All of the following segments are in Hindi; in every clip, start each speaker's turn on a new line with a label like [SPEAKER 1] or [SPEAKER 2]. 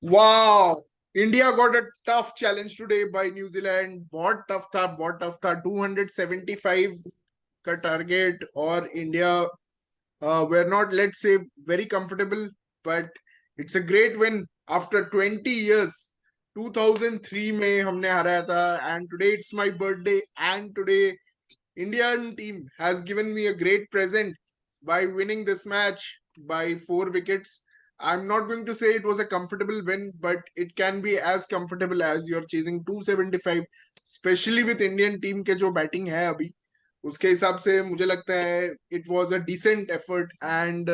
[SPEAKER 1] Wow! India got a tough challenge today by New Zealand. बहुत टफ था 275 का टारगेट और India were not, let's say, very comfortable, but it's a great win after 20 years. 2003 में हमने हराया था and today it's my birthday and today Indian team has given me a great present by winning this match by 4 wickets. I'm not going to say it was a comfortable win, but it can be as comfortable as you're chasing 275, especially with Indian team के जो बैटिंग है अभी उसके हिसाब से मुझे लगता है it was a decent effort and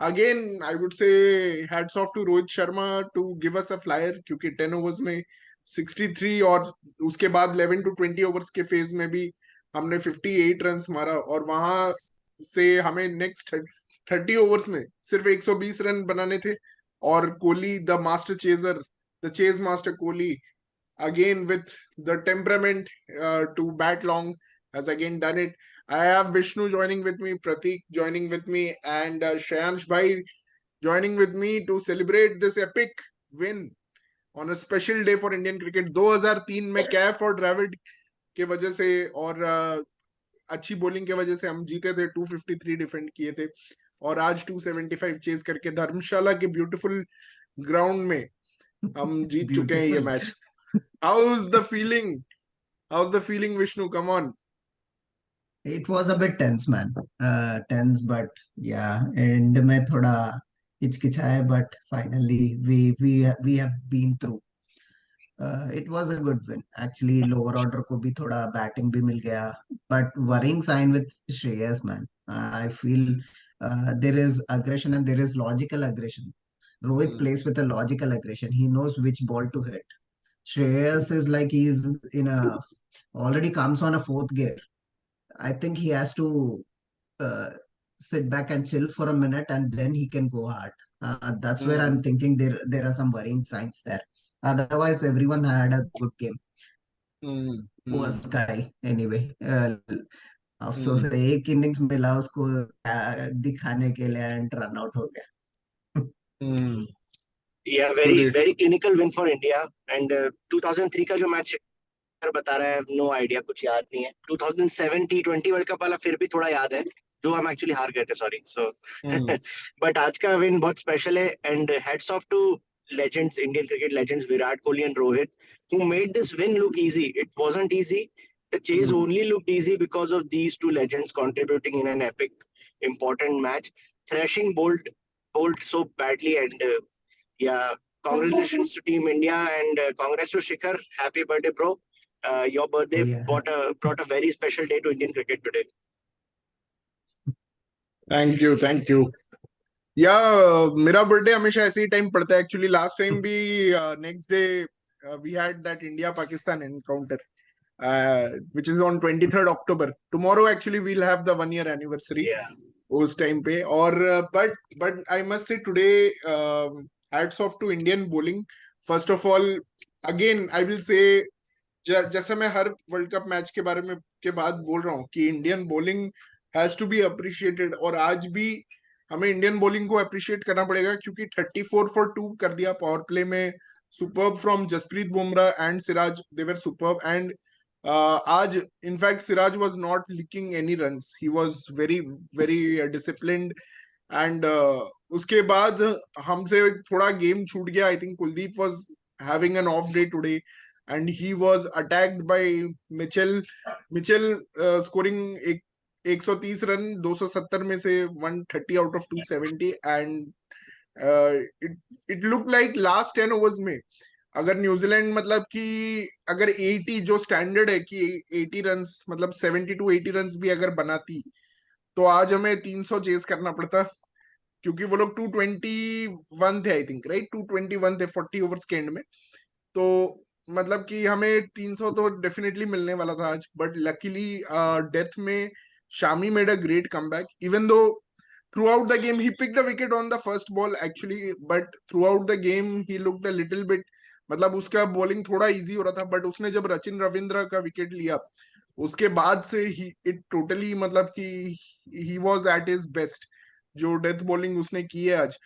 [SPEAKER 1] again I would say hats off to Rohit Sharma to give us a flyer क्योंकि 10 overs में 63 और उसके बाद 11 to 20 overs के फेज में भी हमने 58 रन मारा और वहां से हमें नेक्स्ट 30 ओवर्स में सिर्फ 120 रन बनाने थे और Kohli the master chaser the chase master Kohli again with the temperament to bat long has again done it. I have Vishnu joining with me, Pratik joining with me, and Shayansh Bhai joining with me to celebrate this epic win on a special day for Indian cricket. 2003 में कैफ और ड्राविड के वजह से और अच्छी बॉलिंग की वजह से हम जीते थे 253 डिफेंड किए थे और आज 275 चेज करके धर्मशाला के ब्यूटीफुल ग्राउंड में हम जीत चुके हैं ये
[SPEAKER 2] Beautiful.
[SPEAKER 1] Match. How is the feeling? How is the feeling Vishnu? Come on.
[SPEAKER 2] It was a bit tense, man. Tense, but yeah, end में थोड़ा हिचकिचाए, but finally we have been through. It was a good win. Actually, lower order को भी थोड़ा batting भी मिल गया, but worrying sign with Shreyas, man. I feel there is aggression and there is logical aggression. Rohit plays with a logical aggression. He knows which ball to hit. Shreyas is like he's in a already comes on a fourth gear. I think he has to uh, sit back and chill for a minute and then he can go hard. That's where I'm thinking there are some worrying signs there. Otherwise, everyone had a good game. Poor Sky, anyway. अफसोस है एक इनिंग्स मिला उसको दिखाने के लिए एंड रन आउट हो गया.
[SPEAKER 3] Yeah, very very clinical win for India. And 2003 का जो मैच बता रहा है, नो आइडिया, कुछ याद नहीं है. 2007 T20 वर्ल्ड कप वाला फिर भी थोड़ा याद है, जो हम एक्चुअली हार गए थे, सॉरी. सो बट आज का विन बहुत स्पेशल है. And hats off to legends, Indian cricket legends Virat Kohli and Rohit, who made this win look easy. It wasn't easy. The chase only looked easy because of these two legends contributing in an epic, important match, thrashing Bolt so badly. And yeah, congratulations to Team India and congrats to Shikhar. Happy birthday, bro. Your birthday
[SPEAKER 2] Yeah.
[SPEAKER 3] brought a very special day to Indian cricket today.
[SPEAKER 1] Thank you thank you. या मेरा बर्थडे हमेशा ऐसे ही टाइम पड़ता है एक्चुअली. लास्ट टाइम भी next day we had that India Pakistan encounter which is on 23rd October. Tomorrow actually we'll have the 1 year anniversary.
[SPEAKER 3] Yeah.
[SPEAKER 1] उस टाइम पे और but I must say today hats off to Indian bowling. First of all, again I will say जैसा मैं हर वर्ल्ड कप मैच के बारे में के बाद बोल रहा हूँ कि Indian bowling has to be appreciated और आज भी हमें इंडियन बॉलिंग को अप्रिशिएट करना पड़ेगा क्योंकि 34 for 2 कर दिया पावर प्ले में. Superb from Jasprit Bumrah and Siraj, they were superb. And आज in fact Siraj was not leaking any runs. He was very very disciplined. And उसके बाद हमसे थोड़ा गेम छूट गया. I think Kuldeep was having an off day today and he was attacked by Mitchell. Mitchell scoring 130 run 270 में से 130 out of 270 and it look like last 10 overs में अगर न्यूजीलैंड मतलब कि अगर 80 जो स्टैंडर्ड है कि 80 रन्स मतलब 70 to 80 रन्स भी अगर बनाती तो आज हमें 300 चेस करना पड़ता क्योंकि वो लोग 221 थे आई थिंक, राइट? 221 थे 40 ओवर्स के एंड में. तो मतलब कि हमें 300 तो डेफिनेटली मिलने वाला था आज. बट लकीली डेथ में Shami made a great comeback even though through out the game he picked a wicket on the first ball actually. But through out the game he looked a little bit मतलब उसका बॉलिंग थोड़ा इजी हो रहा था. बट उसने जब रचिन रविंद्र का विकेट लिया उसके बाद से ही इट टोटली मतलब कि he was at his best. जो डेथ बॉलिंग उसने की है आज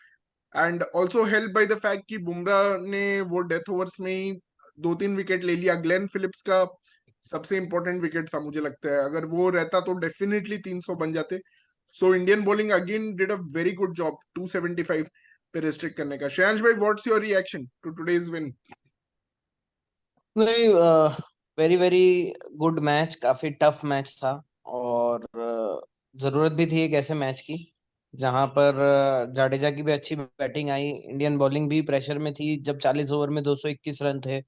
[SPEAKER 1] and also help by the fact कि बुमराह ने वो डेथ ओवर्स में ही 2-3 विकेट ले लिया। ग्लेन फिलिप्स का सबसे इंपॉर्टेंट विकेट था मुझे लगता है, अगर वो रहता तो डेफिनेटली 300 बन जाते। So Indian bowling again did a very good job 275 पे रिस्ट्रिक्ट करने का। श्रेयांश भाई, what's your reaction to today's win?
[SPEAKER 4] नहीं, वेरी वेरी गुड मैच, काफी टफ मैच था। और जरूरत भी थी एक ऐसे मैच की जहां पर जाडेजा की भी अच्छी बैटिंग आई, इंडियन बॉलिंग भी प्रेशर में थी जब 40 ओवर में 221 रन थे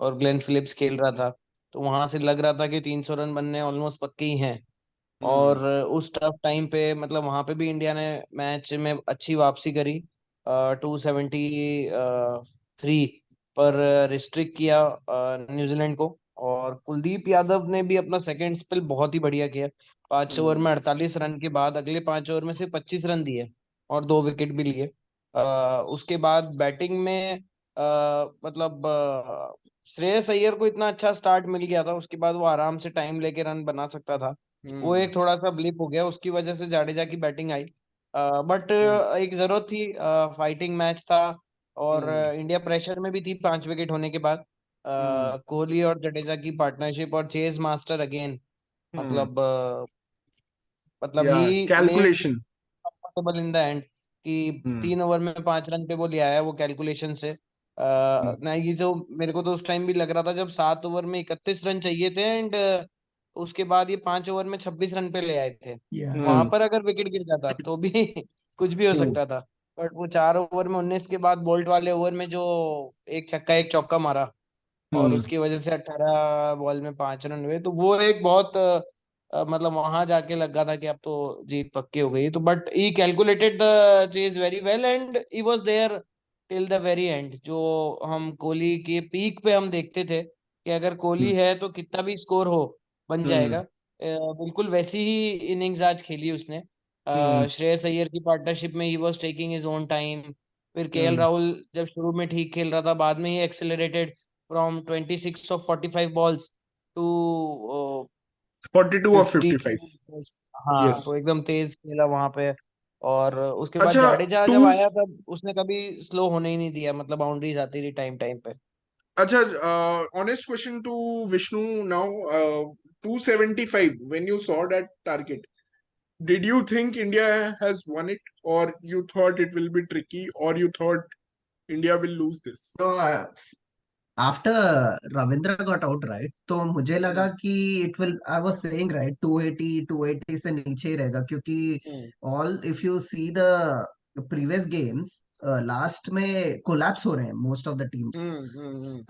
[SPEAKER 4] और ग्लेन फिलिप्स खेल रहा था। तो वहां से लग रहा था कि 300 रन बनने ऑलमोस्ट पक्के ही हैं। और उस टफ टाइम पे मतलब वहां पे भी इंडिया ने मैच में अच्छी वापसी करी, 273 पर रिस्ट्रिक्ट किया न्यूजीलैंड को। और कुलदीप यादव ने भी अपना सेकंड स्पेल बहुत ही बढ़िया किया। 5 ओवर में 48 रन के बाद अगले 5 ओवर में सिर्फ 25 रन दिए और 2 विकेट भी लिए। उसके बाद बैटिंग में मतलब श्रेयस अय्यर को इतना अच्छा स्टार्ट मिल गया था, उसके बाद वो आराम से टाइम लेके रन बना सकता था। वो एक थोड़ा सा ब्लिप हो गया, उसकी वजह से जाडेजा की बैटिंग आई। बट एक जरूरत थी, फाइटिंग मैच था। और इंडिया प्रेशर में भी थी 5 विकेट होने के बाद। कोहली और जडेजा की पार्टनरशिप और चेज मास्टर अगेन, मतलब मतलब
[SPEAKER 1] या
[SPEAKER 4] he made
[SPEAKER 1] calculation.
[SPEAKER 4] Comfortable in the end कि 3 ओवर में 5 रन पे वो ले आया वो कैलकुलेशन से। ना ये जो मेरे को तो उस टाइम भी लग रहा था जब 7 ओवर में 31 रन चाहिए थे एंड उसके बाद ये 5 ओवर में 26 रन पे ले आए थे। वहां पर अगर विकेट गिर जाता तो भी कुछ भी हो सकता था। बट वो 4 ओवर में 19 के बाद बोल्ट वाले ओवर में जो एक छक्का एक चौका मारा और उसकी वजह से 18 बॉल में 5 रन हुए, तो वो एक बहुत मतलब वहां जाके लगा था कि अब तो जीत पक्की हो गई। तो but he calculated the chase very well and he was there till the very end. जो हम कोहली के पीक पे हम देखते थे कि अगर कोहली है तो कितना भी स्कोर हो बन जाएगा, बिल्कुल वैसी ही इनिंग्स आज खेली उसने। श्रेयस अय्यर की पार्टनरशिप में he was taking his own time. फिर केएल राहुल जब शुरू में ठीक खेल रहा था, बाद में he accelerated from 26 off 45 balls to
[SPEAKER 1] 42 off 55।
[SPEAKER 4] 52। हाँ,
[SPEAKER 1] यस।
[SPEAKER 4] तो एकदम तेज खेला वहां पे। और उसके बाद
[SPEAKER 1] अच्छा,
[SPEAKER 4] जाडेजा
[SPEAKER 1] टू
[SPEAKER 4] जब आया तब उसने कभी स्लो होने ही नहीं दिया, मतलब बाउंड्रीज आती रही टाइम टाइम पे।
[SPEAKER 1] अच्छा, honest question to Vishnu now. 275, when you saw that target, did you think India has won it, or you thought it will be tricky, or you thought India will lose this?
[SPEAKER 2] तो after Ravindra got out right, तो मुझे लगा
[SPEAKER 1] Hmm.
[SPEAKER 2] कि it will, I was saying right, 280 से नीचे ही रहेगा, क्योंकि
[SPEAKER 4] hmm.
[SPEAKER 2] All if you see the previous games, last में कोलैप्स हो रहे हैं मोस्ट ऑफ द टीम्स।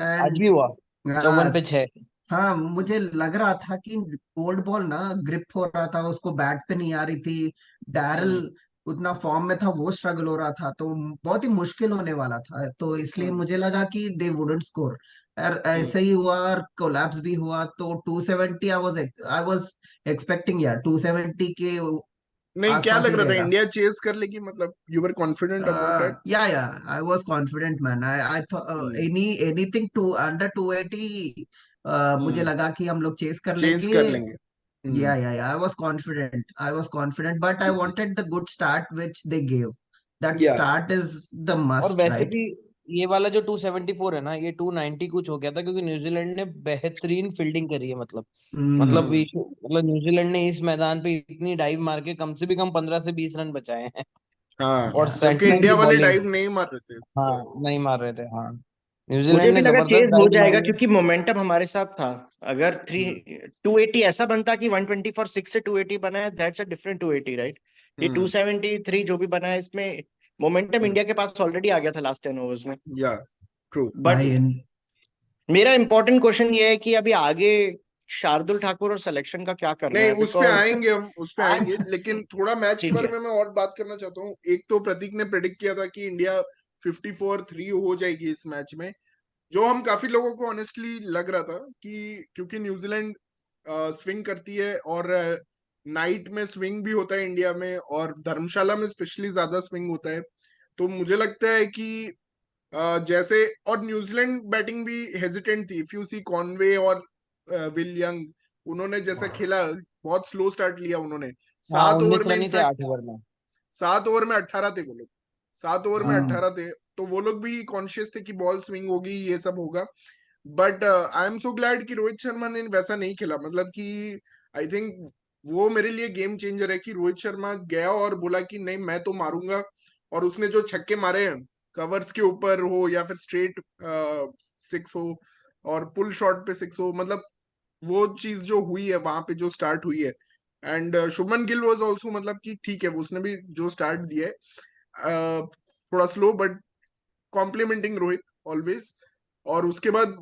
[SPEAKER 4] आज
[SPEAKER 2] एंड
[SPEAKER 4] भी हुआ 54 पे 6।
[SPEAKER 2] हाँ, मुझे लग रहा था कि ओल्ड बॉल ना ग्रिप हो रहा था, उसको बैट पे नहीं आ रही थी। डैरल उतना फॉर्म में था, वो स्ट्रगल हो रहा था, तो बहुत ही मुश्किल होने वाला था, तो इसलिए मुझे लगा कि दे वुडंट स्कोर। और ऐसे ही हुआ और कोलैप्स भी हुआ, तो 270 आई वाज एक्सपेक्टिंग यार 270 के
[SPEAKER 1] नहीं, क्या
[SPEAKER 2] आसपास
[SPEAKER 1] लग
[SPEAKER 2] ही
[SPEAKER 1] रहा था
[SPEAKER 2] रहेगा।
[SPEAKER 1] इंडिया चेज कर लेगी, मतलब you were confident about that?
[SPEAKER 2] Yeah, I was confident, man. I thought anything to under 280, मुझे लगा कि हम लोग चेस कर
[SPEAKER 1] चेज
[SPEAKER 2] लेंगे।
[SPEAKER 1] कर लेंगे।
[SPEAKER 2] Yeah. I was confident. But I wanted the good start which they gave. That
[SPEAKER 1] या
[SPEAKER 2] start is the
[SPEAKER 4] और
[SPEAKER 2] must,
[SPEAKER 4] वैसे
[SPEAKER 2] right?
[SPEAKER 4] भी ये वाला जो 274 है ना, ये 290 कुछ हो गया था क्योंकि न्यूजीलैंड ने बेहतरीन फील्डिंग करी है।
[SPEAKER 2] Hmm.
[SPEAKER 4] मतलब न्यूजीलैंड ने इस मैदान पे इतनी डाइव मार के कम से भी कम 15 से 20 रन बचाए हैं।
[SPEAKER 1] हाँ,
[SPEAKER 4] और
[SPEAKER 2] Yeah.
[SPEAKER 1] जबकि
[SPEAKER 4] सेंटनल
[SPEAKER 1] इंडिया
[SPEAKER 4] की
[SPEAKER 1] वाले
[SPEAKER 4] बॉलिंग,
[SPEAKER 1] डाइव नहीं मार रहे थे।
[SPEAKER 4] हाँ, नहीं मार रहे थे। हाँ,
[SPEAKER 3] मुझे
[SPEAKER 4] न्यूजीलैंड
[SPEAKER 3] भी
[SPEAKER 4] ने
[SPEAKER 3] लगा
[SPEAKER 4] जबरदस्त
[SPEAKER 3] चेज हो
[SPEAKER 4] डाइव
[SPEAKER 3] जाएगा
[SPEAKER 4] मारी है।
[SPEAKER 3] क्योंकि मोमेंटम हमारे साथ था। अगर 280 ऐसा बनता कि 120 फॉर 6 से 280 बना है, दैट्स अ डिफरेंट 280, राइट? ये 273 जो भी बना है, इसमें मोमेंटम इंडिया के पास ऑलरेडी आ गया था लास्ट 10 ओवर्स में।
[SPEAKER 1] या ट्रू।
[SPEAKER 3] बट
[SPEAKER 2] भाई
[SPEAKER 3] मेरा इंपॉर्टेंट क्वेश्चन ये है कि अभी आगे शार्दुल ठाकुर और सिलेक्शन का क्या करना
[SPEAKER 1] नहीं,
[SPEAKER 3] है,
[SPEAKER 1] उस पे
[SPEAKER 3] बिकॉज
[SPEAKER 1] आएंगे, हम उस पे
[SPEAKER 3] आज
[SPEAKER 1] आएंगे, लेकिन थोड़ा मैच के
[SPEAKER 3] ठीक
[SPEAKER 1] बारे
[SPEAKER 3] है।
[SPEAKER 1] में मैं और बात करना चाहता हूँ। एक तो प्रतीक ने प्रेडिक्ट किया था कि इंडिया 54-3 हो जाएगी इस मैच में, जो हम काफी लोगों को ऑनेस्टली लग रहा था कि क्योंकि न्यूजीलैंड स्विंग करती है और नाइट में स्विंग भी होता है इंडिया में, और धर्मशाला में स्पेशली ज्यादा स्विंग होता है। तो मुझे लगता है कि जैसे, और न्यूजीलैंड बैटिंग भी हेजिटेंट थी। इफ यू सी कॉनवे और विल यंग, उन्होंने जैसा खेला, बहुत स्लो स्टार्ट लिया उन्होंने।
[SPEAKER 4] हाँ,
[SPEAKER 1] 7 ओवर
[SPEAKER 4] 19
[SPEAKER 1] में
[SPEAKER 4] रन ही थे
[SPEAKER 1] इनफैक्ट
[SPEAKER 4] 8 ओवर में।
[SPEAKER 1] 7 ओवर में 18 थे वो लोग। 7 ओवर में
[SPEAKER 2] हाँ
[SPEAKER 1] 18 थे, तो वो लोग भी कॉन्शियस थे कि बॉल स्विंग होगी, ये सब होगा। But I am so glad कि रोहित शर्मा ने वैसा नहीं खेला, मतलब कि आई थिंक वो मेरे लिए गेम चेंजर है कि रोहित शर्मा गया और बोला कि नहीं मैं तो मारूंगा, और उसने जो छक्के मारे हैं कवर्स के ऊपर हो या फिर स्ट्रेट 6 हो और पुल शॉट पे 6 हो, मतलब वो चीज जो हुई है वहां पे जो स्टार्ट हुई है। And Shubman Gill was also, मतलब कि ठीक है उसने भी जो स्टार्ट दिया है थोड़ा slow but complimenting Rohit always. और उसके बाद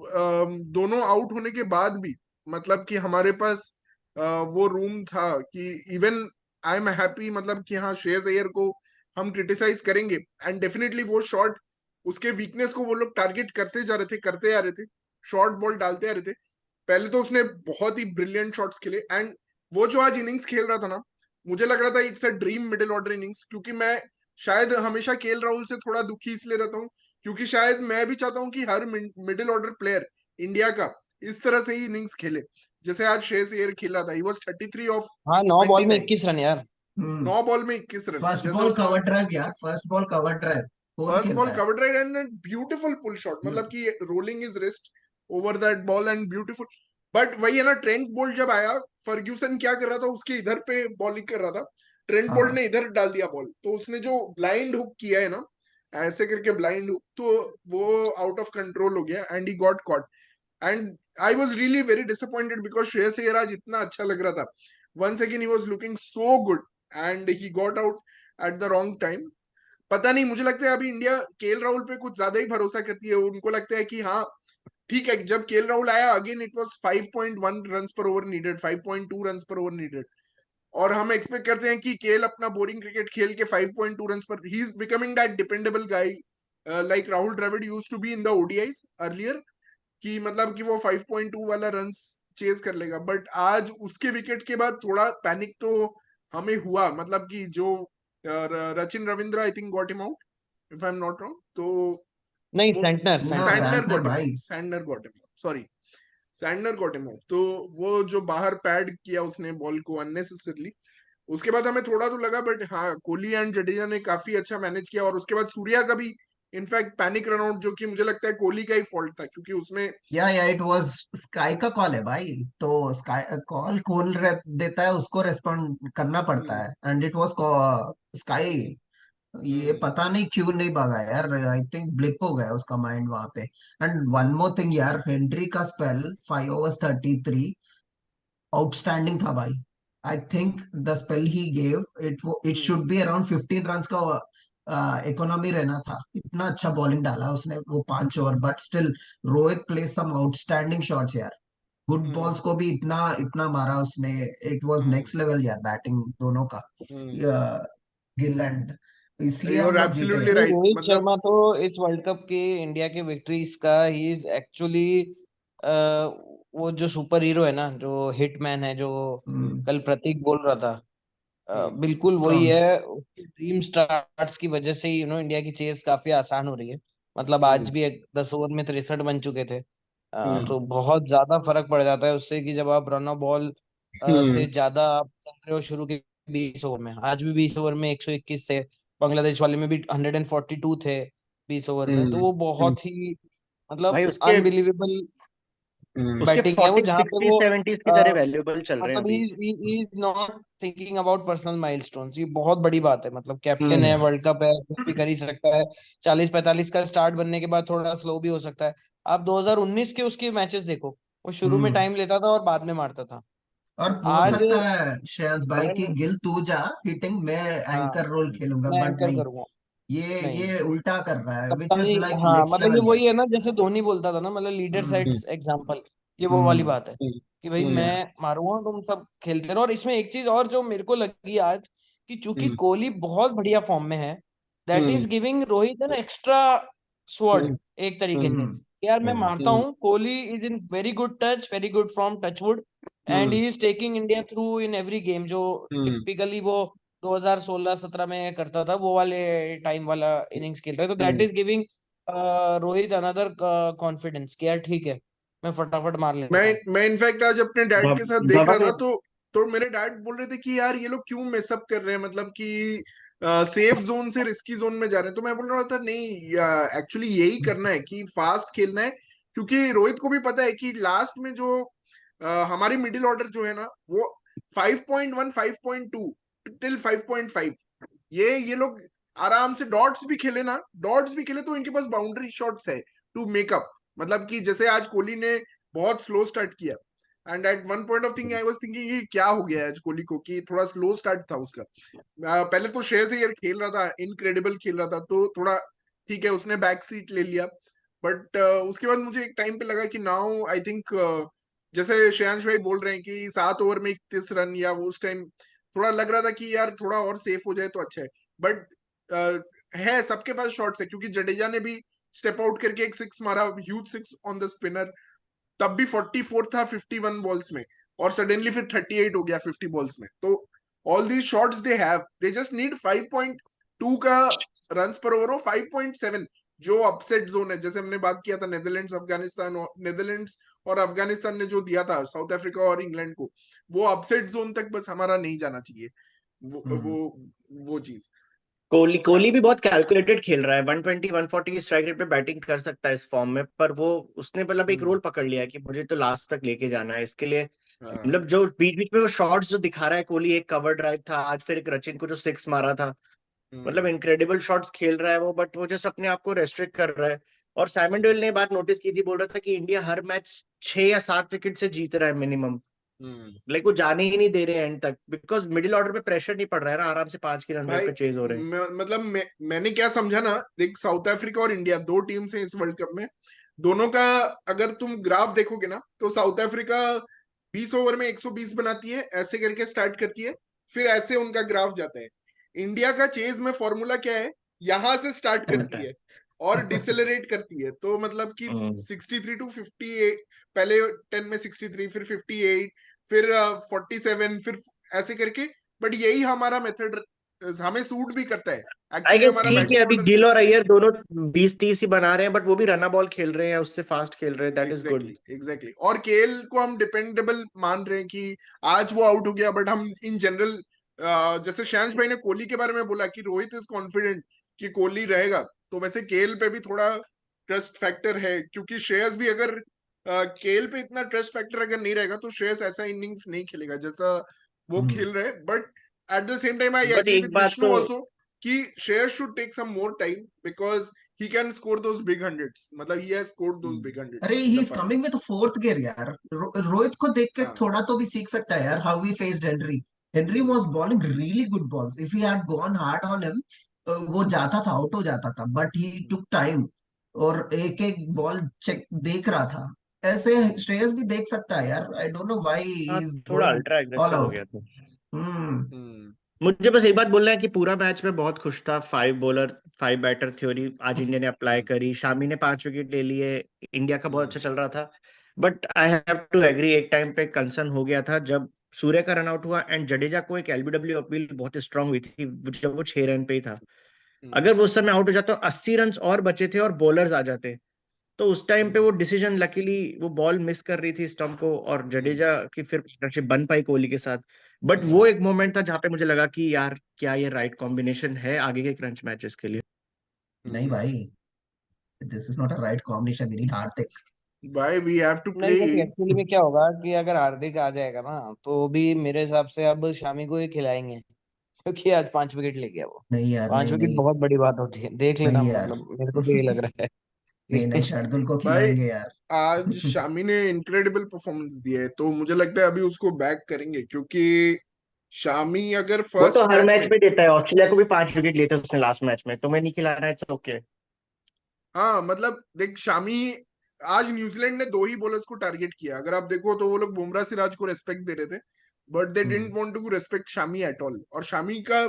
[SPEAKER 1] दोनों आउट होने के बाद भी मतलब कि हमारे पास वो रूम था कि इवन आई एम हैप्पी, मतलब कि हाँ श्रेयस अय्यर को हम क्रिटिसाइज करेंगे एंड डेफिनेटली वो शॉट उसके वीकनेस को वो लोग टारगेट करते जा रहे थे, करते आ रहे थे, शॉर्ट बॉल डालते आ रहे थे। पहले तो उसने बहुत ही ब्रिलियंट शॉट्स खेले एंड वो जो आज इनिंग्स खेल रहा था ना, मुझे लग रहा था it's a dream middle order innings, क्योंकि मैं शायद हमेशा केएल राहुल से थोड़ा दुखी इसलिए रहता हूँ क्योंकि शायद मैं भी चाहता हूँ कि हर मिडिल ऑर्डर प्लेयर इंडिया का इस तरह से ही इनिंग्स खेले जैसे आज श्रेयस अय्यर खेला था। ही वाज 33 ऑफ
[SPEAKER 4] हाँ, 9 बॉल में
[SPEAKER 1] 29,
[SPEAKER 4] 21 रन यार।
[SPEAKER 1] 9 बॉल में 21 रन,
[SPEAKER 2] फर्स्ट
[SPEAKER 1] जैसे
[SPEAKER 2] बॉल
[SPEAKER 1] उसने
[SPEAKER 2] कवर ड्राइव यार, फर्स्ट बॉल कवर ड्राइव कौन
[SPEAKER 1] फर्स्ट बॉल
[SPEAKER 2] खेलता है?
[SPEAKER 1] Cover drive and beautiful pull shot, मतलब कि rolling is wrist over that ball and beautiful. But वही है ना, ट्रेंट बोल्ट जब आया, फर्ग्यूसन क्या कर रहा था उसके इधर पे बॉलिंग कर रहा था, ट्रेंट बोल्ट
[SPEAKER 2] हाँ
[SPEAKER 1] ने इधर डाल दिया बॉल, तो उसने जो ब्लाइंड हुक किया है ना, ऐसे करके ब्लाइंड हुक, तो वो आउट ऑफ कंट्रोल हो गया and he got caught. And I was really very disappointed because Shreyas Iyer आज इतना अच्छा लग रहा था, once again he was looking so good and he got out at the wrong time. पता नहीं, मुझे लगता है अभी इंडिया केएल राहुल पे कुछ ज्यादा ही भरोसा करती है, उनको लगता है कि हाँ ठीक है, जब केएल राहुल आया अगेन इट वाज 5.1 रन्स पर ओवर नीडेड, 5.2 रन्स पर ओवर नीडेड, और हम एक्सपेक्ट करते हैं कि केएल अपना बोरिंग क्रिकेट खेल के 5.2 रन्स पर, he is becoming that dependable guy like Rahul Dravid used to be in the ODIs earlier, कि मतलब कि वो 5.2 वाला रन्स चेज कर लेगा। बट आज उसके विकेट के बाद थोड़ा पैनिक तो हमें हुआ, मतलब कि जो Rachin Ravindra I think got him out if I am not wrong, तो
[SPEAKER 4] नहीं,
[SPEAKER 1] वो
[SPEAKER 4] सेंटनर
[SPEAKER 2] ना
[SPEAKER 4] Santner
[SPEAKER 1] Santner
[SPEAKER 2] Santner
[SPEAKER 1] got him out,
[SPEAKER 2] भाई।
[SPEAKER 1] Santner got him out, sorry, Santner got him out, तो वो जो बाहर पैड किया उसने बॉल को अननेसेसरली, उसके बाद हमें थोड़ा तो लगा, बट हाँ कोहली एंड जडेजा ने काफी अच्छा मैनेज किया, और उसके बाद सूर्या का भी इनफैक्ट पैनिक रन आउट, जो कि मुझे लगता है कोहली का ही फॉल्ट था क्योंकि उसमें
[SPEAKER 2] या इट वाज स्काई का कॉल है भाई, तो स्काई कॉल कौन देता है उसको रेस्पॉन्ड करना पड़ता
[SPEAKER 1] हम्म,
[SPEAKER 2] है, एंड इट वाज स्काई। ये
[SPEAKER 1] हम्म,
[SPEAKER 2] पता नहीं क्यों नहीं भागा यार, आई थिंक ब्लिप हो गया उसका माइंड वहां पे। एंड वन मोर थिंग यार, हेनरी का स्पेल 5 overs 33 आउटस्टैंडिंग था भाई। I think the spell he gave it
[SPEAKER 1] hmm,
[SPEAKER 2] should be around 15 run का इकोनॉमी रहना था, इतना अच्छा बॉलिंग डाला उसने वो 5 over, but still Rohit play some outstanding shots यार, गुड
[SPEAKER 1] हम्म,
[SPEAKER 2] बॉल्स को भी इतना इतना मारा उसने। It was
[SPEAKER 1] hmm,
[SPEAKER 2] next level यार, बैटिंग दोनों का,
[SPEAKER 1] हम्म,
[SPEAKER 2] गिल एंड, इसलिए
[SPEAKER 1] यू आर
[SPEAKER 2] हम लोग जीते
[SPEAKER 1] एब्सोल्युटली
[SPEAKER 2] यार।
[SPEAKER 4] नहीं,
[SPEAKER 1] राइट,
[SPEAKER 4] रोहित
[SPEAKER 1] मतलब
[SPEAKER 4] शर्मा तो इस वर्ल्ड कप के इंडिया के विक्ट्रीज का ही इज एक्चुअली वो जो सुपर हीरो है ना, जो हिटमैन है, जो
[SPEAKER 2] हम्म,
[SPEAKER 4] कल प्रतीक बोल रहा था,
[SPEAKER 1] हम्म,
[SPEAKER 4] बिल्कुल वही
[SPEAKER 2] हाँ
[SPEAKER 4] है। उसके ड्रीम स्टार्ट्स की वजह से ही इंडिया की चेस काफी आसान हो रही है। मतलब आज
[SPEAKER 1] हम्म,
[SPEAKER 4] भी 10 ओवर में 63 बन चुके थे।
[SPEAKER 1] हम्म,
[SPEAKER 4] तो बहुत ज्यादा फर्क पड़ जाता है उससे कि जब आप रन बॉल से
[SPEAKER 1] हम्म,
[SPEAKER 4] ज्यादा आप कर रहे हो शुरू के 20 ओवर में। आज भी 20 ओवर में 121 थे, बांग्लादेश वाले में भी 142 थे 20 ओवर में। तो
[SPEAKER 1] हम्म,
[SPEAKER 4] वो
[SPEAKER 1] हम्म,
[SPEAKER 4] बहुत ही मतलब
[SPEAKER 3] भाई उसके
[SPEAKER 4] अनबिलीवेबल
[SPEAKER 3] उसके
[SPEAKER 4] बैटिंग है वो,
[SPEAKER 3] 40
[SPEAKER 4] जहाँ पे
[SPEAKER 3] 60
[SPEAKER 4] वो
[SPEAKER 3] 70s की तरह वैल्यूएबल चल रहे हैं
[SPEAKER 4] मतलब
[SPEAKER 3] अभी।
[SPEAKER 4] He is not thinking about personal milestones. ये बहुत बड़ी बात है, मतलब कैप्टन है,
[SPEAKER 3] हम्म
[SPEAKER 4] वर्ल्ड कप है, कुछ भी कर ही सकता है। 40-45 का स्टार्ट बनने के बाद थोड़ा स्लो भी हो सकता है। आप 2019 के उसके मैचेस देखो, वो शुरू में
[SPEAKER 2] हम्म।
[SPEAKER 4] टाइम लेता था और बाद में मारता था।
[SPEAKER 2] और बोल
[SPEAKER 4] आज
[SPEAKER 2] सकता है श्रेयस भाई कि
[SPEAKER 3] भाई
[SPEAKER 2] गिल तू जा हिटिंग, मैं
[SPEAKER 4] हाँ,
[SPEAKER 2] एंकर रोल खेलूंगा,
[SPEAKER 4] मैं
[SPEAKER 2] बट
[SPEAKER 4] एंकर
[SPEAKER 2] नहीं,
[SPEAKER 4] करूंगा। नहीं,
[SPEAKER 2] ये उल्टा कर रहा है, विच
[SPEAKER 4] कप्तानी,
[SPEAKER 2] इज लाइक
[SPEAKER 4] हाँ
[SPEAKER 2] नेक्स्ट
[SPEAKER 4] मतलब ये
[SPEAKER 2] लेवल यार।
[SPEAKER 4] वही है ना, जैसे धोनी बोलता था ना, मतलब लीडर
[SPEAKER 2] हम्म
[SPEAKER 4] सेट्स एग्जांपल। ये वो वाली
[SPEAKER 2] हम्म
[SPEAKER 4] बात है कि भाई
[SPEAKER 2] या
[SPEAKER 4] मैं मारूंगा, तुम सब खेलते रहो। और इसमें एक चीज और जो मेरे को लगी आज, कि चूंकि कोहली बहुत बढ़िया फॉर्म में है, that is giving Rohit an extra sword एक तरीके से।
[SPEAKER 2] हम्म
[SPEAKER 4] यार मैं मारता हूँ, Kohli is in very good touch, very good from touchwood, and he is taking India through in every game, जो टिपिकली वो 2016-17 में करता था, वो वाले टाइम वाला इनिंग्स खेल रहे हैं। तो that is giving Rohit another confidence कि यार ठीक है, मैं फटाफट मार लेता हूँ।
[SPEAKER 1] मैं इनफैक्ट आज अपने डैड के साथ देख रहा
[SPEAKER 3] धवन
[SPEAKER 1] था, तो मेरे डैड बोल रहे थे कि यार ये लोग क्यों मेसअप कर रहे हैं, मतलब कि सेफ जोन से रिस्की जोन में जा रहे हैं। तो मैं बोल रहा था नहीं, एक्चुअली यही करना है कि फास्ट खेलना है, क्योंकि रोहित को भी पता है कि लास्ट में जो हमारी मिडिल ऑर्डर जो है ना, वो 5.1 5.2 टिल 5.5, ये लोग आराम से डॉट्स भी खेले ना, डॉट्स भी खेले तो इनके पास बाउंड्री शॉट्स है टू मेकअप। मतलब कि जैसे आज कोहली ने बहुत स्लो स्टार्ट किया, and at one point of thing I was thinking कि क्या हो गया है आज कोहली को, कि थोड़ा स्लो स्टार्ट था उसका। पहले तो श्रेयस अय्यर खेल रहा था, इनक्रेडिबल खेल रहा था, तो थोड़ा ठीक है, उसने बैक सीट ले लिया। बट उसके बाद मुझे एक टाइम पे लगा कि नाउ आई थिंक, जैसे श्रेयांश भाई बोल रहे हैं कि 7 ओवर में 31 रन, या वो उस टाइम थोड़ा लग रहा था कि यार थोड़ा और सेफ हो जाए तो अच्छा है। बट है, सबके पास शॉट्स है, क्योंकि जडेजा ने भी स्टेप आउट करके एक सिक्स मारा, huge six on the spinner, तब भी 44 था 51 बॉल्स में, और सडनली फिर 38 हो गया 50 बॉल्स में। तो all these shots they have, they just need 5.2 का रन्स पर ओवर हो, 5.7 जो अपसेट जोन है, जैसे हमने बात किया था नेदरलैंड्स अफगानिस्तान, और नेदरलैंड्स और अफगानिस्तान ने जो दिया था साउथ अफ्रीका और इंग्लैंड को, वो अपसेट जोन तक बस हमारा नहीं जाना चाहिए, वो चीज।
[SPEAKER 3] कोहली कोहली भी बहुत कैलकुलेटेड खेल रहा है। 120 140 की स्ट्राइक रेट पे बैटिंग कर सकता है इस फॉर्म में, पर वो उसने मतलब एक रोल पकड़ लिया है कि मुझे तो लास्ट तक लेके जाना है। इसके लिए
[SPEAKER 1] हाँ।
[SPEAKER 3] मतलब जो बीच बीच में वो शॉट्स जो दिखा रहा है कोहली, एक कवर ड्राइव था आज, फिर एक रचिन को जो सिक्स मारा था, मतलब इनक्रेडिबल शॉट्स खेल रहा है वो। बट वो जस्ट अपने आप को रेस्ट्रिक्ट कर रहा है। और साइमन डोयल ने बात नोटिस की थी, बोल रहा था कि इंडिया हर मैच 6 या 7 विकेट से जीत रहा है मिनिमम। लाइक वो जाने ही नहीं दे रहे हैं एंड तक, बिकॉज मिडिल ऑर्डर पे प्रेशर नहीं पड़ रहा है ना, आराम से 5 की रन रेट
[SPEAKER 1] भाई
[SPEAKER 3] पे चेज हो रहे हैं।
[SPEAKER 1] मतलब मैंने क्या समझा ना, देख साउथ अफ्रीका और इंडिया दो टीम्स हैं इस वर्ल्ड कप में, दोनों का अगर तुम ग्राफ देखोगे ना, तो साउथ अफ्रीका 20 ओवर में 120 बनाती है, ऐसे करके स्टार्ट करती है, फिर ऐसे उनका ग्राफ जाता है। इंडिया का चेज में फॉर्मूला क्या है, यहां से स्टार्ट करती है और डिसेलरेट करती है। तो मतलब कि 63 टू 58, पहले 10 में 63, फिर 58, फिर 47, फिर ऐसे करके। बट यही हमारा मेथड हमें सूट भी करता है,
[SPEAKER 3] आई
[SPEAKER 1] एक्चुअली
[SPEAKER 3] गेस
[SPEAKER 1] हमारा
[SPEAKER 3] ठीक है,
[SPEAKER 1] बैटिंग
[SPEAKER 3] अभी
[SPEAKER 1] ऑर्डर
[SPEAKER 3] गिल और
[SPEAKER 1] कैसा है।
[SPEAKER 3] अय्यर दोनों 20-30 ही बना रहे हैं, बट वो भी रना बॉल खेल रहे हैं, उससे फास्ट खेल रहे हैं, दैट इज गुड।
[SPEAKER 1] एग्जैक्टली। और केएल को हम डिपेंडेबल मान रहे हैं कि आज वो आउट हो गया, बट हम इन जनरल, जैसे श्रेयांश भाई ने कोहली के बारे में बोला कि रोहित इज कॉन्फिडेंट कि कोहली रहेगा, तो वैसे केएल पे भी थोड़ा ट्रस्ट फैक्टर है, क्योंकि श्रेयस भी अगर केएल पे इतना ट्रस्ट फैक्टर अगर नहीं रहेगा, तो श्रेयस ऐसा इनिंग्स नहीं खेलेगा जैसा वो खेल रहे हैं। But at the same time I
[SPEAKER 3] but
[SPEAKER 1] agree
[SPEAKER 3] एक
[SPEAKER 1] विद
[SPEAKER 3] बात
[SPEAKER 1] विष्णु
[SPEAKER 3] तो
[SPEAKER 1] ऑल्सो कि Shreyas should take some more time, because he can score those big hundreds, मतलब he has scored those big hundreds
[SPEAKER 2] अरे
[SPEAKER 1] in
[SPEAKER 2] he
[SPEAKER 1] the
[SPEAKER 2] is
[SPEAKER 1] past।
[SPEAKER 2] Coming with fourth gear यार। रोहित को देख के
[SPEAKER 1] हाँ।
[SPEAKER 2] थोड़ा तो भी सीख सकता है यार, how he faced Henry. Henry was bowling really good balls, if he had gone hard on him वो जाता था, आउट हो जाता था, बट ही टुक टाइम और एक एक बॉल चेक देख रहा था। ऐसे श्रेयस भी देख सकता है यार, आई डोंट नो व्हाई ही
[SPEAKER 3] हाँ,
[SPEAKER 2] इज
[SPEAKER 3] थोड़ा
[SPEAKER 2] गोइंग
[SPEAKER 3] अल्ट्रा
[SPEAKER 2] ऑल
[SPEAKER 3] एग्रेसिव हो
[SPEAKER 2] आउट।
[SPEAKER 3] गया था।
[SPEAKER 2] हम्म।
[SPEAKER 1] हम्म।
[SPEAKER 3] मुझे बस एक बात बोलना है कि पूरा मैच में बहुत खुश था। 5 बॉलर 5 बैटर थ्योरी आज इंडिया ने अप्लाई करी, शामी ने 5 विकेट ले लिए, इंडिया का बहुत अच्छा चल रहा था। But I have to agree, एक टाइम पे कंसर्न हो गया था जब सूर्य का रन आउट हुआ एंड जडेजा को एक एलबीडब्ल्यू अपील बहुत स्ट्रांग हुई थी, जब वो 6 रन पे ही था। अगर वो उस समय आउट हो जाता तो 80 रन और बचे थे और बॉलर्स आ जाते, तो उस टाइम पे वो डिसीजन, लकीली वो बॉल मिस कर रही थी स्टंप को, और जडेजा की फिर पार्टनरशिप बन पाई कोहली के साथ। बट वो एक मोमेंट था जहां पे मुझे लगा कि यार क्या ये राइट कॉम्बिनेशन है आगे के क्रंच मैचेस के लिए।
[SPEAKER 2] नहीं भाई, this is not a right combination, we need Hardik.
[SPEAKER 1] भाई वी हैव टू
[SPEAKER 4] नहीं
[SPEAKER 1] प्ले।
[SPEAKER 4] देख, एक्चुअली में क्या होगा कि अगर हार्दिक आ जाएगा ना, तो भी मेरे हिसाब से अब शामी को ही खिलाएंगे, क्योंकि आज 5 विकेट ले गया वो।
[SPEAKER 2] नहीं यार,
[SPEAKER 4] 5 विकेट
[SPEAKER 2] नहीं
[SPEAKER 4] बहुत बड़ी बात होती है, देख लेना,
[SPEAKER 2] नहीं यार।
[SPEAKER 4] मतलब मेरे को तो ये लग रहा है
[SPEAKER 2] नहीं नहीं,
[SPEAKER 4] कि
[SPEAKER 2] शार्दुल को
[SPEAKER 1] भाई
[SPEAKER 2] खिलाएंगे यार।
[SPEAKER 1] आज शामी ने इनक्रेडिबल परफॉर्मेंस दिया है, तो मुझे लगता है अभी उसको बैक करेंगे, क्योंकि शामी अगर
[SPEAKER 3] वो तो
[SPEAKER 1] फर्स्ट
[SPEAKER 3] हर
[SPEAKER 1] मैच
[SPEAKER 3] मैच
[SPEAKER 1] में,
[SPEAKER 3] में देता है, ऑस्ट्रेलिया को भी 5 विकेट लिए थे उसने लास्ट मैच में, तुम्हें नहीं खिला रहा है तो ओके।
[SPEAKER 1] हाँ मतलब देख शामी, आज न्यूजीलैंड ने 2 ही बॉलर्स को टारगेट किया, अगर आप देखो तो वो लोग बुमराह सिराज को रेस्पेक्ट दे रहे थे, but they didn't want to respect Shami at all. और शामी का